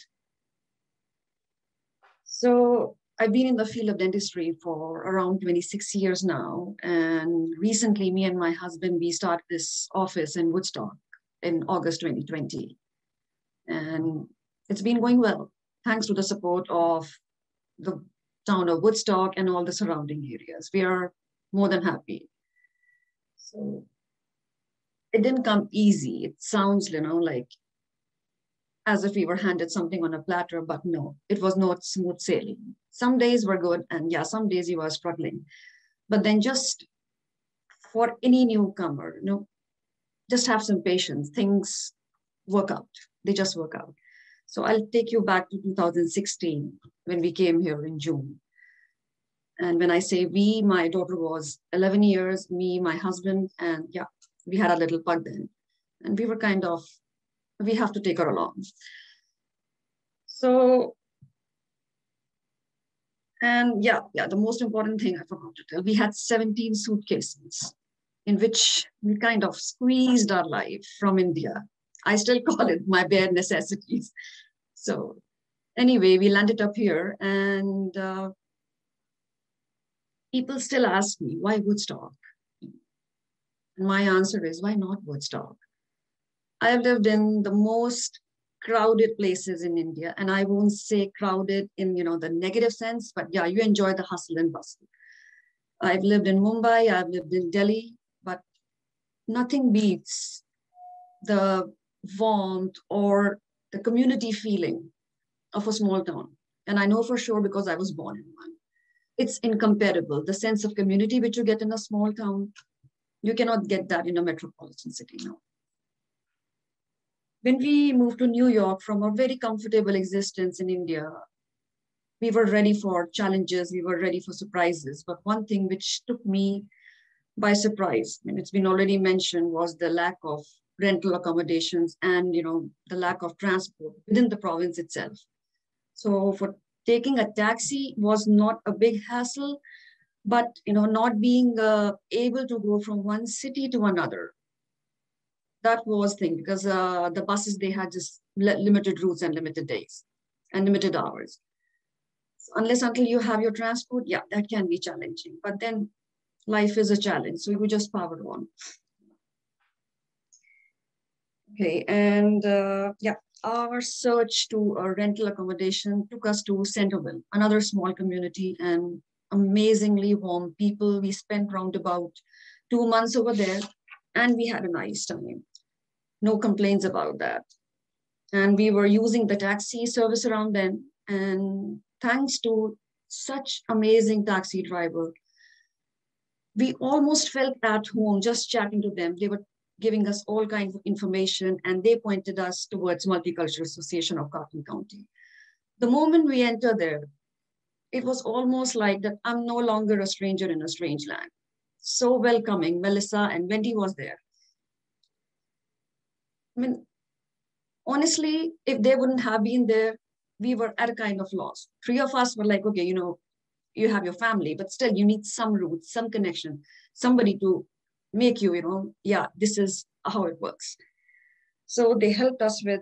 So I've been in the field of dentistry for around 26 years now. And recently, me and my husband, we started this office in Woodstock in August 2020. And it's been going well, thanks to the support of the town of Woodstock and all the surrounding areas. We are more than happy. So it didn't come easy. It sounds, like as if we were handed something on a platter, but no, it was not smooth sailing. Some days were good, and yeah, some days you were struggling. But then just for any newcomer, just have some patience. Things work out. They just work out. So I'll take you back to 2016 when we came here in June. And when I say we, my daughter was 11 years, me, my husband, and yeah, we had a little pug then. And we were we have to take her along. So, and yeah, the most important thing I forgot to tell, we had 17 suitcases in which we kind of squeezed our life from India. I still call it my bare necessities. So anyway, we landed up here, and people still ask me, why Woodstock? And my answer is, why not Woodstock? I have lived in the most crowded places in India, and I won't say crowded in the negative sense, but yeah, you enjoy the hustle and bustle. I've lived in Mumbai, I've lived in Delhi, but nothing beats the warmth or the community feeling of a small town. And I know for sure because I was born in one. It's incomparable. The sense of community which you get in a small town, you cannot get that in a metropolitan city now. When we moved to New York from a very comfortable existence in India, we were ready for challenges, we were ready for surprises. But one thing which took me by surprise, and it's been already mentioned, was the lack of rental accommodations and the lack of transport within the province itself. So for taking a taxi was not a big hassle, but not being able to go from one city to another, that was the thing, because the buses, they had just limited routes and limited days and limited hours. So until you have your transport, yeah, that can be challenging. But then life is a challenge, so we just powered on. Okay, and yeah, our search to a rental accommodation took us to Centerville, another small community, and amazingly warm people. We spent around about 2 months over there, and we had a nice time. No complaints about that. And we were using the taxi service around then, and thanks to such amazing taxi driver, we almost felt at home just chatting to them. They were giving us all kinds of information, and they pointed us towards Multicultural Association of Carleton County. The moment we entered there, it was almost like that I'm no longer a stranger in a strange land. So welcoming. Melissa and Wendy was there. I mean, Honestly, if they wouldn't have been there, we were at a kind of loss. Three of us were like, okay, you have your family, but still you need some roots, some connection, somebody to make you, yeah, this is how it works. So they helped us with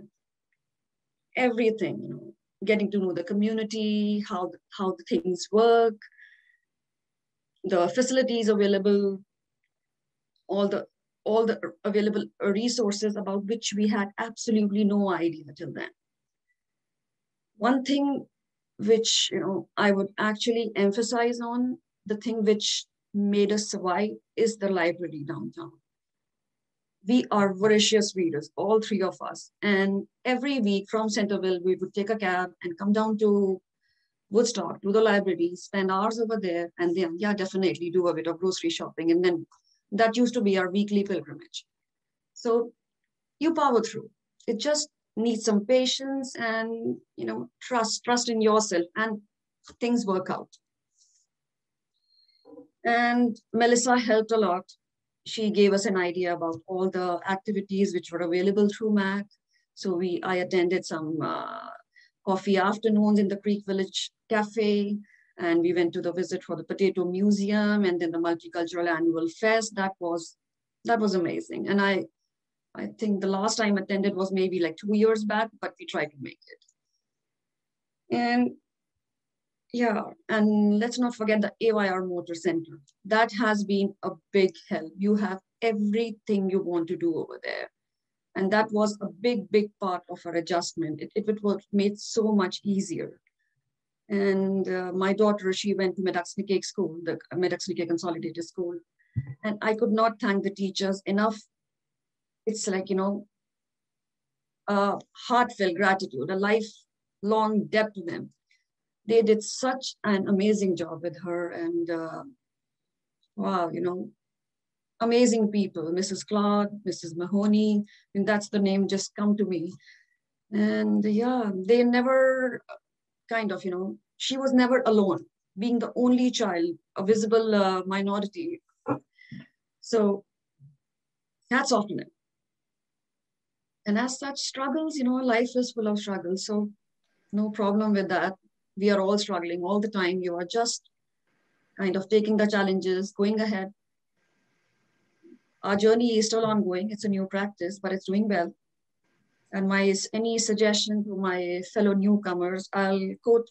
everything, getting to know the community, how the things work, the facilities available, all the available resources about which we had absolutely no idea till then. One thing which I would actually emphasize on, the thing which made us survive, is the library downtown. We are voracious readers, all three of us. And every week from Centerville, we would take a cab and come down to Woodstock, to the library, spend hours over there, and then, yeah, definitely do a bit of grocery shopping. And then that used to be our weekly pilgrimage. So you power through. It just needs some patience and, trust in yourself, and things work out. And Melissa helped a lot. She gave us an idea about all the activities which were available through MAC. So I attended some coffee afternoons in the Creek Village Cafe, and we went to the visit for the Potato Museum and then the Multicultural Annual Fest. That was amazing. And I think the last time I attended was maybe like 2 years back, but we tried to make it. And yeah, and let's not forget the AYR Motor Center. That has been a big help. You have everything you want to do over there. And that was a big, big part of our adjustment. It was made so much easier. And my daughter, she went to Medaxnicake School, the Medaxnicake Consolidated School. And I could not thank the teachers enough. It's like, a heartfelt gratitude, a lifelong debt to them. They did such an amazing job with her, and wow, amazing people. Mrs. Clark, Mrs. Mahoney, and that's the name just come to me. And yeah, they never she was never alone, being the only child, a visible minority. So hats off to them. And as such struggles, life is full of struggles. So no problem with that. We are all struggling all the time. You are just kind of taking the challenges, going ahead. Our journey is still ongoing. It's a new practice, but it's doing well. And any suggestion to my fellow newcomers, I'll quote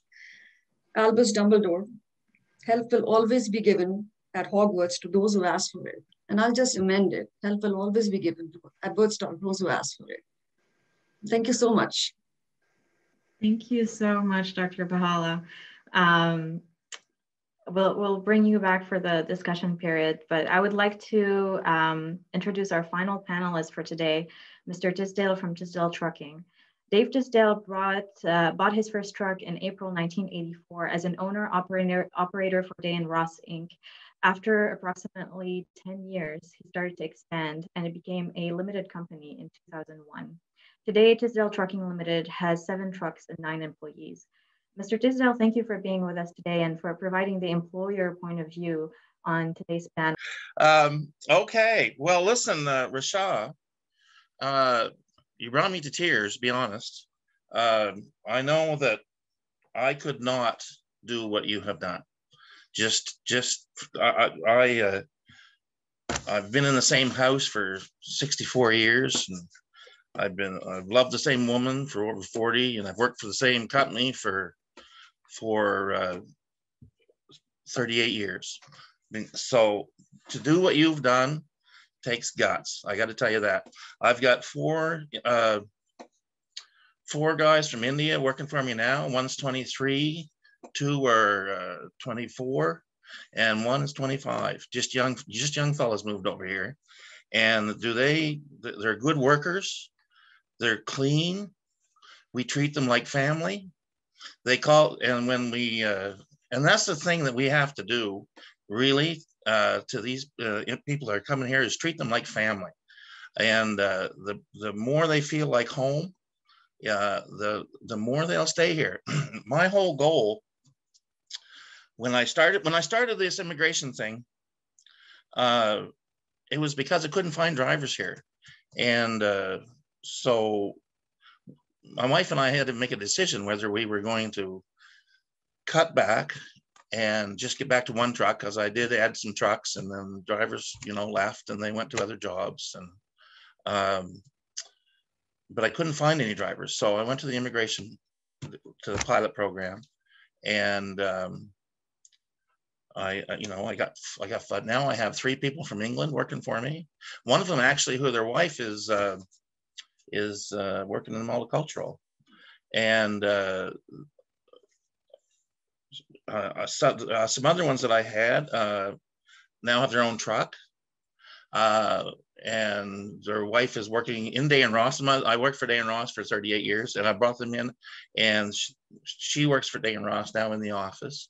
Albus Dumbledore: help will always be given at Hogwarts to those who ask for it. And I'll just amend it: help will always be given at Woodstock to those who ask for it. Thank you so much. Thank you so much, Dr. Bahala. We'll bring you back for the discussion period, but I would like to introduce our final panelist for today, Mr. Tisdale from Tisdale Trucking. Dave Tisdale bought his first truck in April 1984 as an owner-operator for Day & Ross, Inc. After approximately 10 years, he started to expand, and it became a limited company in 2001. Today, Tisdale Trucking Limited has 7 trucks and 9 employees. Mr. Tisdale, thank you for being with us today and for providing the employer point of view on today's panel. Okay, well, listen, Rasha, you brought me to tears, to be honest. I know that I could not do what you have done. I've been in the same house for 64 years, and I've loved the same woman for over 40, and I've worked for the same company for 38 years. I mean, so to do what you've done takes guts. I got to tell you that. I've got four guys from India working for me now. One's 23, 2 are 24, and 1 is 25. Just young fellas moved over here. And they're good workers. They're clean. We treat them like family. And that's the thing that we have to do, really, to these people that are coming here, is treat them like family. And the more they feel like home, the more they'll stay here. My whole goal, when I started this immigration thing, it was because I couldn't find drivers here. And so my wife and I had to make a decision whether we were going to cut back and just get back to one truck, because I did add some trucks, and then drivers, you know, left and they went to other jobs. And but I couldn't find any drivers, so I went to the immigration, to the pilot program, and I got now I have 3 people from England working for me. One of them actually, who their wife is working in multicultural, and some other ones that I had now have their own truck, and their wife is working in Day and Ross. I worked for Day and Ross for 38 years, and I brought them in, and she works for Day and Ross now in the office.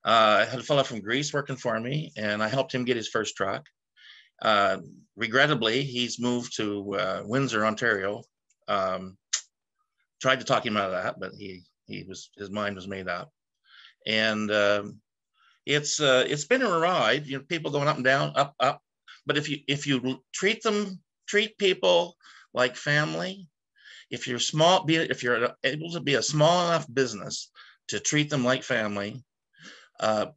I had a fellow from Greece working for me, and I helped him get his first truck. Regrettably, he's moved to Windsor, Ontario. Tried to talk him out of that, but his mind was made up. And it's been a ride. You know, people going up and down, up, up. But if you treat people like family, if you're able to be a small enough business to treat them like family,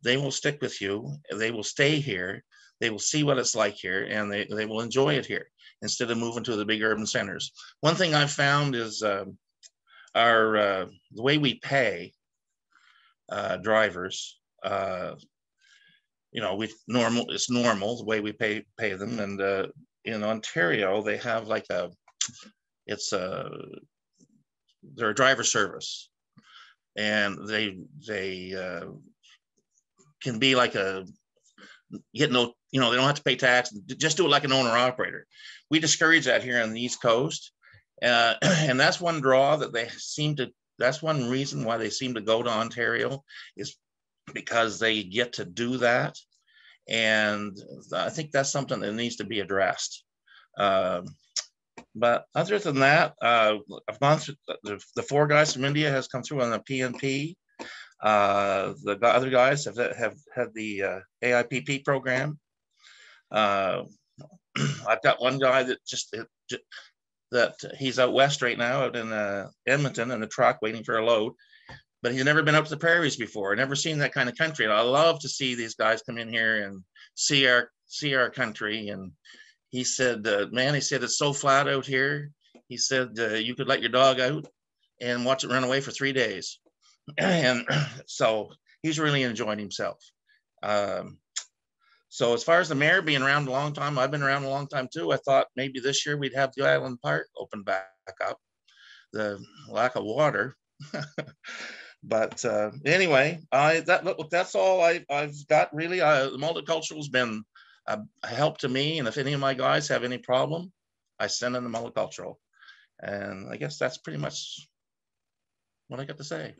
they will stick with you. They will stay here. They will see what it's like here, and they will enjoy it here instead of moving to the big urban centers. One thing I've found is the way we pay drivers. You know, it's normal the way we pay them. And in Ontario, they have like they're a driver service, and they can be like they don't have to pay tax. Just do it like an owner operator. We discourage that here on the East Coast, and that's one draw that that's one reason why they seem to go to Ontario, is because they get to do that. And I think that's something that needs to be addressed. But other than that, I've gone through the 4 guys from India has come through on the PNP. The other guys have had the AIPP program. I've got one guy that he's out west right now, out in Edmonton, in a truck waiting for a load, but he's never been up to the prairies before, never seen that kind of country. And I love to see these guys come in here and see our country. And he said, man, he said, it's so flat out here. He said, you could let your dog out and watch it run away for 3 days. And so he's really enjoying himself. So as far as the mayor being around a long time, I've been around a long time too. I thought maybe this year we'd have the Island Park open back up. The lack of water. But anyway, that's all I've got really. The multicultural has been a help to me, and if any of my guys have any problem, I send in the multicultural. And I guess that's pretty much what I got to say.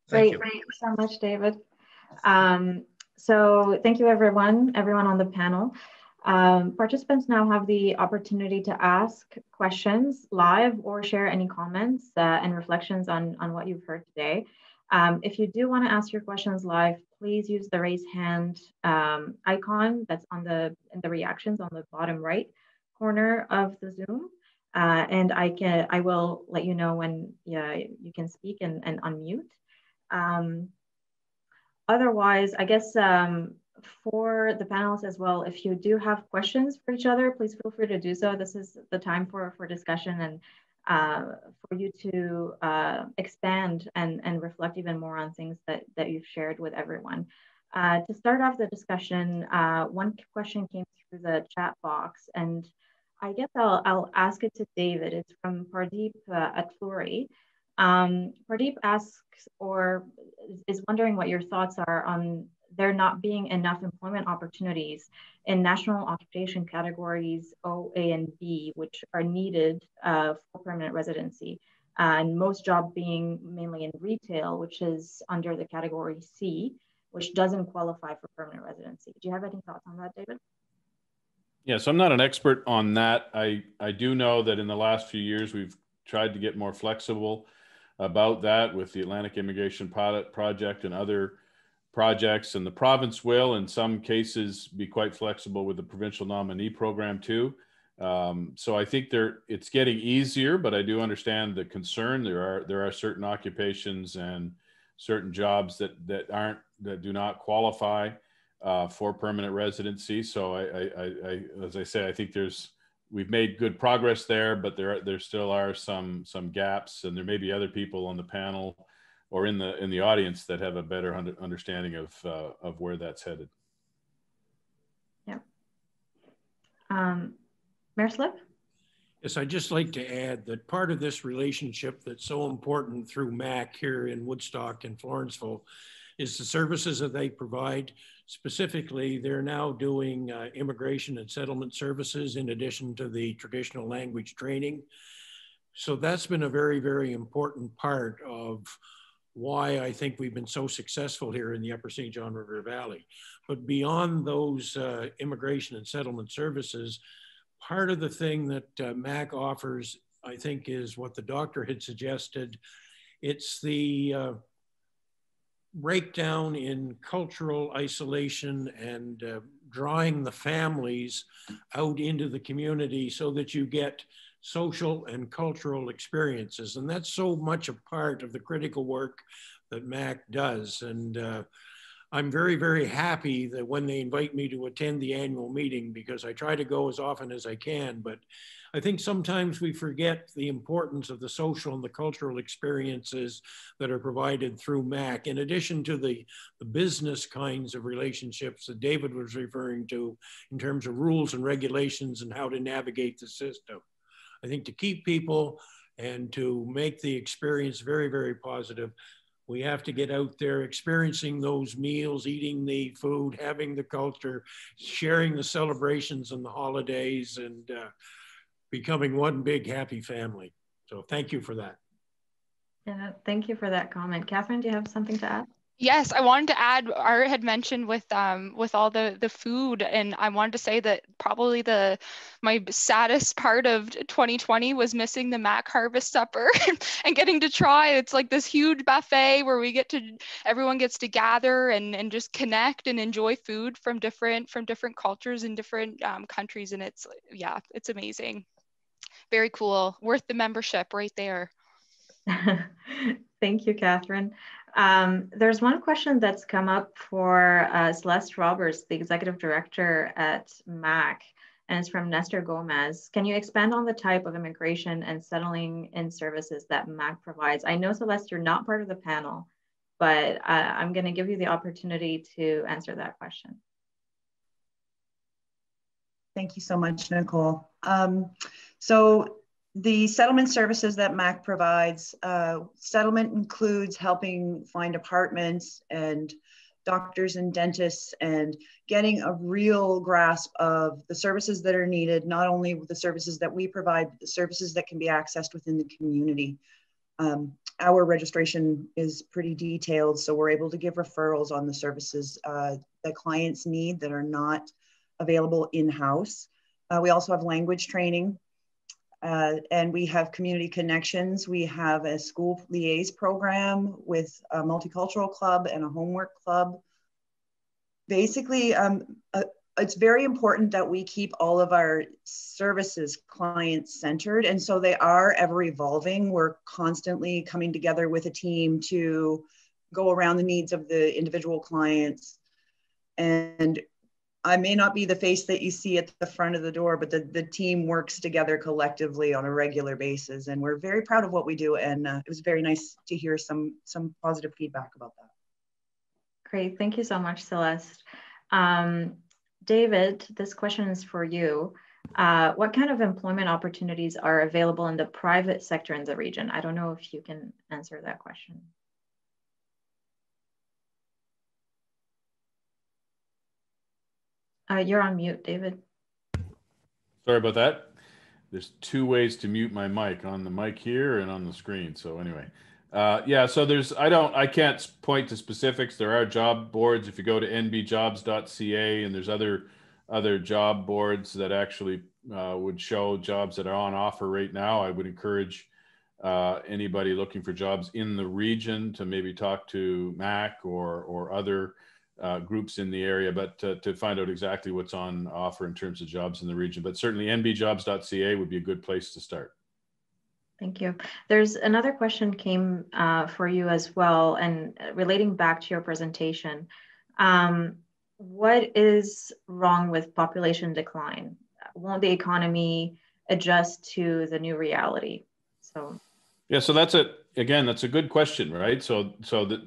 Thank you. Thank you so much, David. So thank you, everyone on the panel. Participants now have the opportunity to ask questions live or share any comments and reflections on what you've heard today. If you do want to ask your questions live, please use the raise hand icon that's in the reactions on the bottom right corner of the Zoom. And I will let you know when you can speak and unmute. Otherwise, I guess for the panelists as well, if you do have questions for each other, please feel free to do so. This is the time for discussion and for you to expand and reflect even more on things that you've shared with everyone. To start off the discussion, one question came through the chat box, and I guess I'll ask it to David. It's from Pardeep at Flurry. Pardeep asks or is wondering what your thoughts are on there not being enough employment opportunities in national occupation categories O, A, and B, which are needed for permanent residency. And most jobs being mainly in retail, which is under the category C, which doesn't qualify for permanent residency. Do you have any thoughts on that, David? Yes, I'm not an expert on that. I do know that in the last few years, we've tried to get more flexible about that with the Atlantic Immigration Pilot Project and other projects. And the province will, in some cases, be quite flexible with the provincial nominee program too. So I think it's getting easier, but I do understand the concern. There are certain occupations and certain jobs that do not qualify for permanent residency. So as I say, I think we've made good progress there, but there still are some gaps, and there may be other people on the panel or in the audience that have a better understanding of where that's headed. Yeah. Mayor Slip? Yes, I'd just like to add that part of this relationship that's so important through MAC here in Woodstock and Florenceville is the services that they provide. Specifically, they're now doing immigration and settlement services in addition to the traditional language training. So that's been a very, very important part of why I think we've been so successful here in the Upper St. John River Valley. But beyond those immigration and settlement services, part of the thing that MAC offers, I think, is what the doctor had suggested. It's the breakdown in cultural isolation and drawing the families out into the community so that you get social and cultural experiences. And that's so much a part of the critical work that MAC does. And I'm very, very happy that when they invite me to attend the annual meeting, because I try to go as often as I can, but I think sometimes we forget the importance of the social and the cultural experiences that are provided through MAC, in addition to the business kinds of relationships that David was referring to in terms of rules and regulations and how to navigate the system. I think to keep people and to make the experience very, very positive, we have to get out there experiencing those meals, eating the food, having the culture, sharing the celebrations and the holidays, and becoming one big happy family. So thank you for that. Yeah, thank you for that comment. Catherine, do you have something to add? Yes, I wanted to add, Art had mentioned with all the food, and I wanted to say that probably my saddest part of 2020 was missing the MAC Harvest Supper and getting to try. It's like this huge buffet where everyone gets to gather and just connect and enjoy food from different cultures and different countries, and it's amazing. Very cool. Worth the membership right there. Thank you, Catherine. There's one question that's come up for Celeste Roberts, the Executive Director at MAC, and it's from Nestor Gomez. Can you expand on the type of immigration and settling in services that MAC provides? I know, Celeste, you're not part of the panel, but I'm going to give you the opportunity to answer that question. Thank you so much, Nicole. So the settlement services that MAC provides, settlement includes helping find apartments and doctors and dentists and getting a real grasp of the services that are needed, not only the services that we provide, but the services that can be accessed within the community. Our registration is pretty detailed, so we're able to give referrals on the services that clients need that are not available in-house. We also have language training. And we have community connections. We have a school liaison program with a multicultural club and a homework club. Basically, it's very important that we keep all of our services client-centered, and so they are ever evolving. We're constantly coming together with a team to go around the needs of the individual clients. And I may not be the face that you see at the front of the door, but the team works together collectively on a regular basis. And we're very proud of what we do. And it was very nice to hear some positive feedback about that. Great, thank you so much, Celeste. David, this question is for you. What kind of employment opportunities are available in the private sector in the region? I don't know if you can answer that question. You're on mute, David. Sorry about that. There's two ways to mute my mic, on the mic here and on the screen. So anyway, yeah, so I can't point to specifics. There are job boards. If you go to nbjobs.ca, and there's other job boards that actually would show jobs that are on offer right now. I would encourage anybody looking for jobs in the region to maybe talk to MAC or other groups in the area, but to find out exactly what's on offer in terms of jobs in the region. But certainly nbjobs.ca would be a good place to start. Thank you. There's another question came for you as well, and relating back to your presentation. What is wrong with population decline? Won't the economy adjust to the new reality? So, yeah, so that's a good question, right? So that,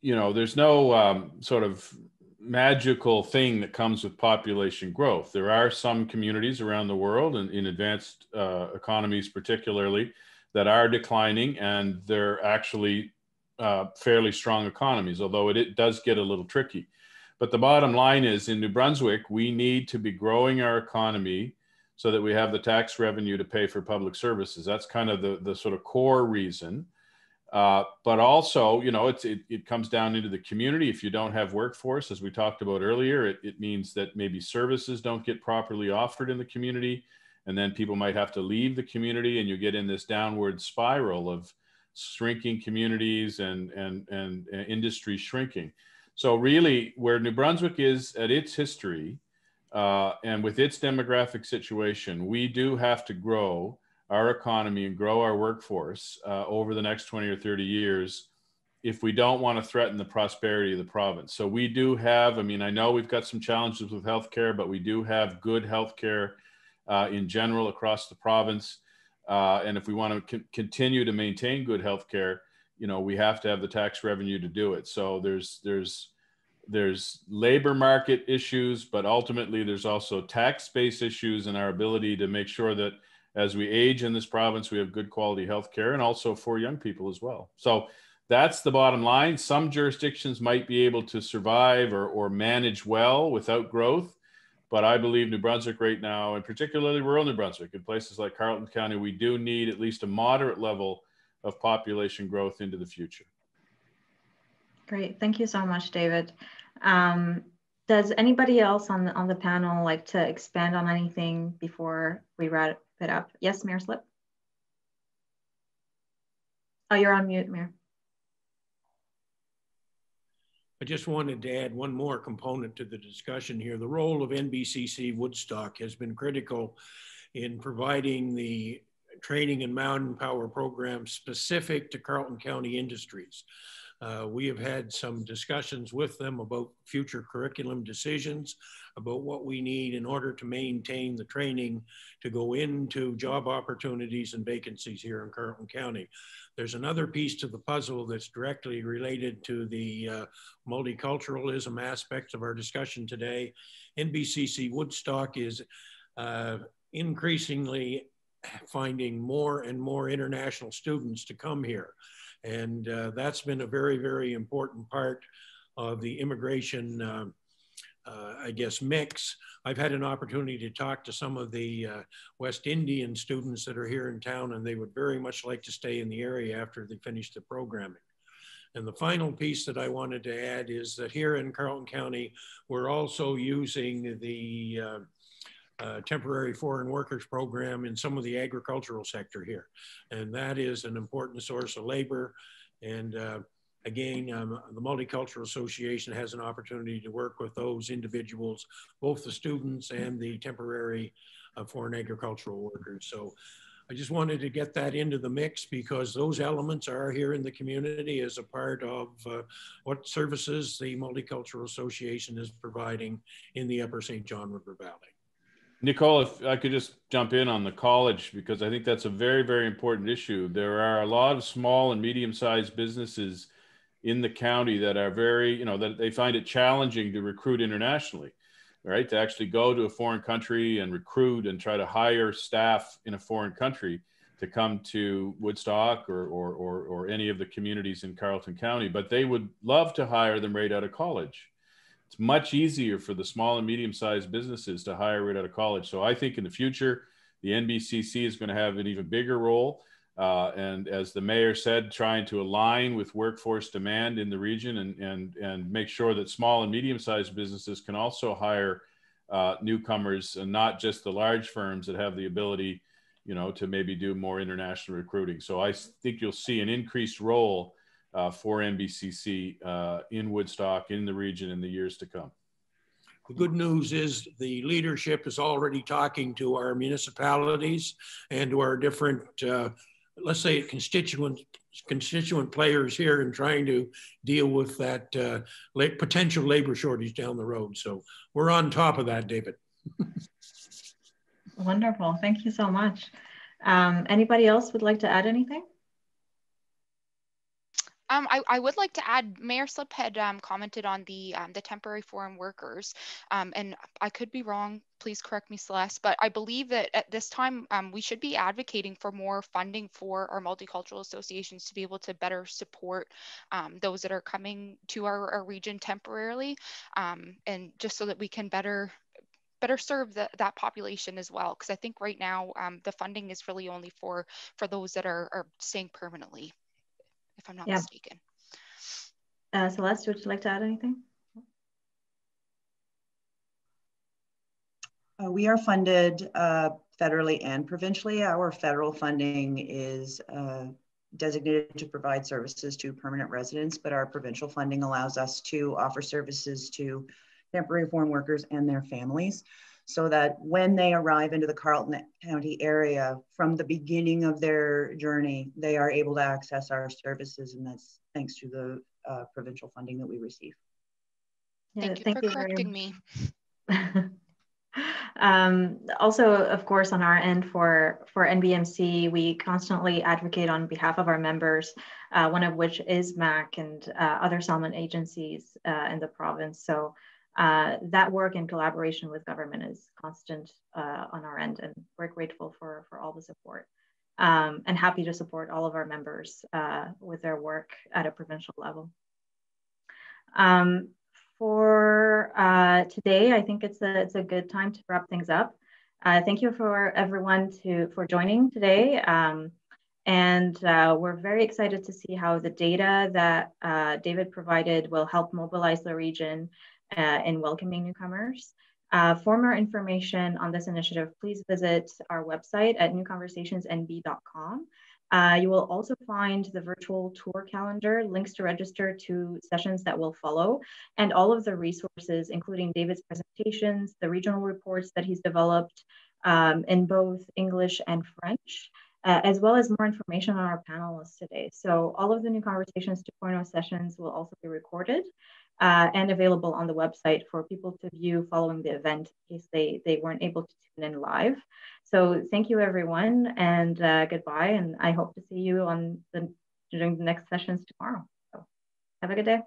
you know, there's no sort of magical thing that comes with population growth. There are some communities around the world, and in advanced economies particularly, that are declining, and they're actually fairly strong economies, although it does get a little tricky. But the bottom line is, in New Brunswick, we need to be growing our economy so that we have the tax revenue to pay for public services. That's kind of the sort of core reason. But also, you know, it comes down into the community. If you don't have workforce, as we talked about earlier, it means that maybe services don't get properly offered in the community, and then people might have to leave the community, and you get in this downward spiral of shrinking communities and industry shrinking. So really, where New Brunswick is at its history and with its demographic situation, we do have to grow our economy and grow our workforce over the next 20 or 30 years if we don't want to threaten the prosperity of the province. So we do have, I mean, I know we've got some challenges with healthcare, but we do have good healthcare in general across the province. And if we want to continue to maintain good healthcare, you know, we have to have the tax revenue to do it. So there's labor market issues, but ultimately there's also tax-based issues and our ability to make sure that as we age in this province, we have good quality health care, and also for young people as well. So that's the bottom line. Some jurisdictions might be able to survive or manage well without growth, but I believe New Brunswick right now, and particularly rural New Brunswick, in places like Carleton County, we do need at least a moderate level of population growth into the future. great. Thank you so much, David. Does anybody else on the panel like to expand on anything before we wrap it up? Yes, Mayor Slip. Oh, you're on mute, Mayor. I just wanted to add one more component to the discussion here. The role of NBCC Woodstock has been critical in providing the training and manpower programs specific to Carleton County industries. We have had some discussions with them about future curriculum decisions, about what we need in order to maintain the training to go into job opportunities and vacancies here in Carleton County. There's another piece to the puzzle that's directly related to the multiculturalism aspects of our discussion today. NBCC Woodstock is increasingly finding more and more international students to come here. And that's been a very, very important part of the immigration, I guess, mix. I've had an opportunity to talk to some of the West Indian students that are here in town, and they would very much like to stay in the area after they finish the programming. And the final piece that I wanted to add is that here in Carleton County, we're also using the temporary foreign workers program in some of the agricultural sector here. And that is an important source of labor. And again, the Multicultural Association has an opportunity to work with those individuals, both the students and the temporary foreign agricultural workers. So I just wanted to get that into the mix because those elements are here in the community as a part of what services the Multicultural Association is providing in the Upper St. John River Valley. Nicole, if I could just jump in on the college, because I think that's a very, very important issue. There are a lot of small and medium-sized businesses in the county that are very, you know, that they find it challenging to recruit internationally, right? To actually go to a foreign country and recruit and try to hire staff in a foreign country to come to Woodstock or any of the communities in Carleton County, but they would love to hire them right out of college. It's much easier for the small and medium-sized businesses to hire right out of college. So I think in the future, the NBCC is going to have an even bigger role. And as the mayor said, trying to align with workforce demand in the region and make sure that small and medium-sized businesses can also hire newcomers and not just the large firms that have the ability, you know, to maybe do more international recruiting. So I think you'll see an increased role for NBCC in Woodstock, in the region, in the years to come. The good news is the leadership is already talking to our municipalities and to our different, let's say, constituent players here in trying to deal with that potential labor shortage down the road. So we're on top of that, David. Wonderful. Thank you so much. Anybody else would like to add anything? I would like to add, Mayor Slip had commented on the temporary foreign workers, and I could be wrong, please correct me, Celeste, but I believe that at this time we should be advocating for more funding for our multicultural associations to be able to better support those that are coming to our region temporarily, and just so that we can better serve that population as well, because I think right now the funding is really only for those that are staying permanently, if I'm not mistaken. Celeste, would you like to add anything? We are funded federally and provincially. Our federal funding is designated to provide services to permanent residents, but our provincial funding allows us to offer services to temporary foreign workers and their families, so that when they arrive into the Carleton County area, from the beginning of their journey, they are able to access our services, and that's thanks to the provincial funding that we receive. Yeah, thank you for correcting me. Also, of course, on our end for NBMC, we constantly advocate on behalf of our members, one of which is MAC and other settlement agencies in the province. So that work in collaboration with government is constant on our end, and we're grateful for all the support and happy to support all of our members with their work at a provincial level. For today, I think it's a good time to wrap things up. Thank you for everyone for joining today. And we're very excited to see how the data that David provided will help mobilize the region in welcoming newcomers. For more information on this initiative, please visit our website at newconversationsnb.com. You will also find the virtual tour calendar, links to register to sessions that will follow, and all of the resources, including David's presentations, the regional reports that he's developed in both English and French, as well as more information on our panelists today. So all of the New Conversations 2.0 sessions will also be recorded and available on the website for people to view following the event in case they weren't able to tune in live. So thank you, everyone, and goodbye. And I hope to see you during the next sessions tomorrow. So have a good day.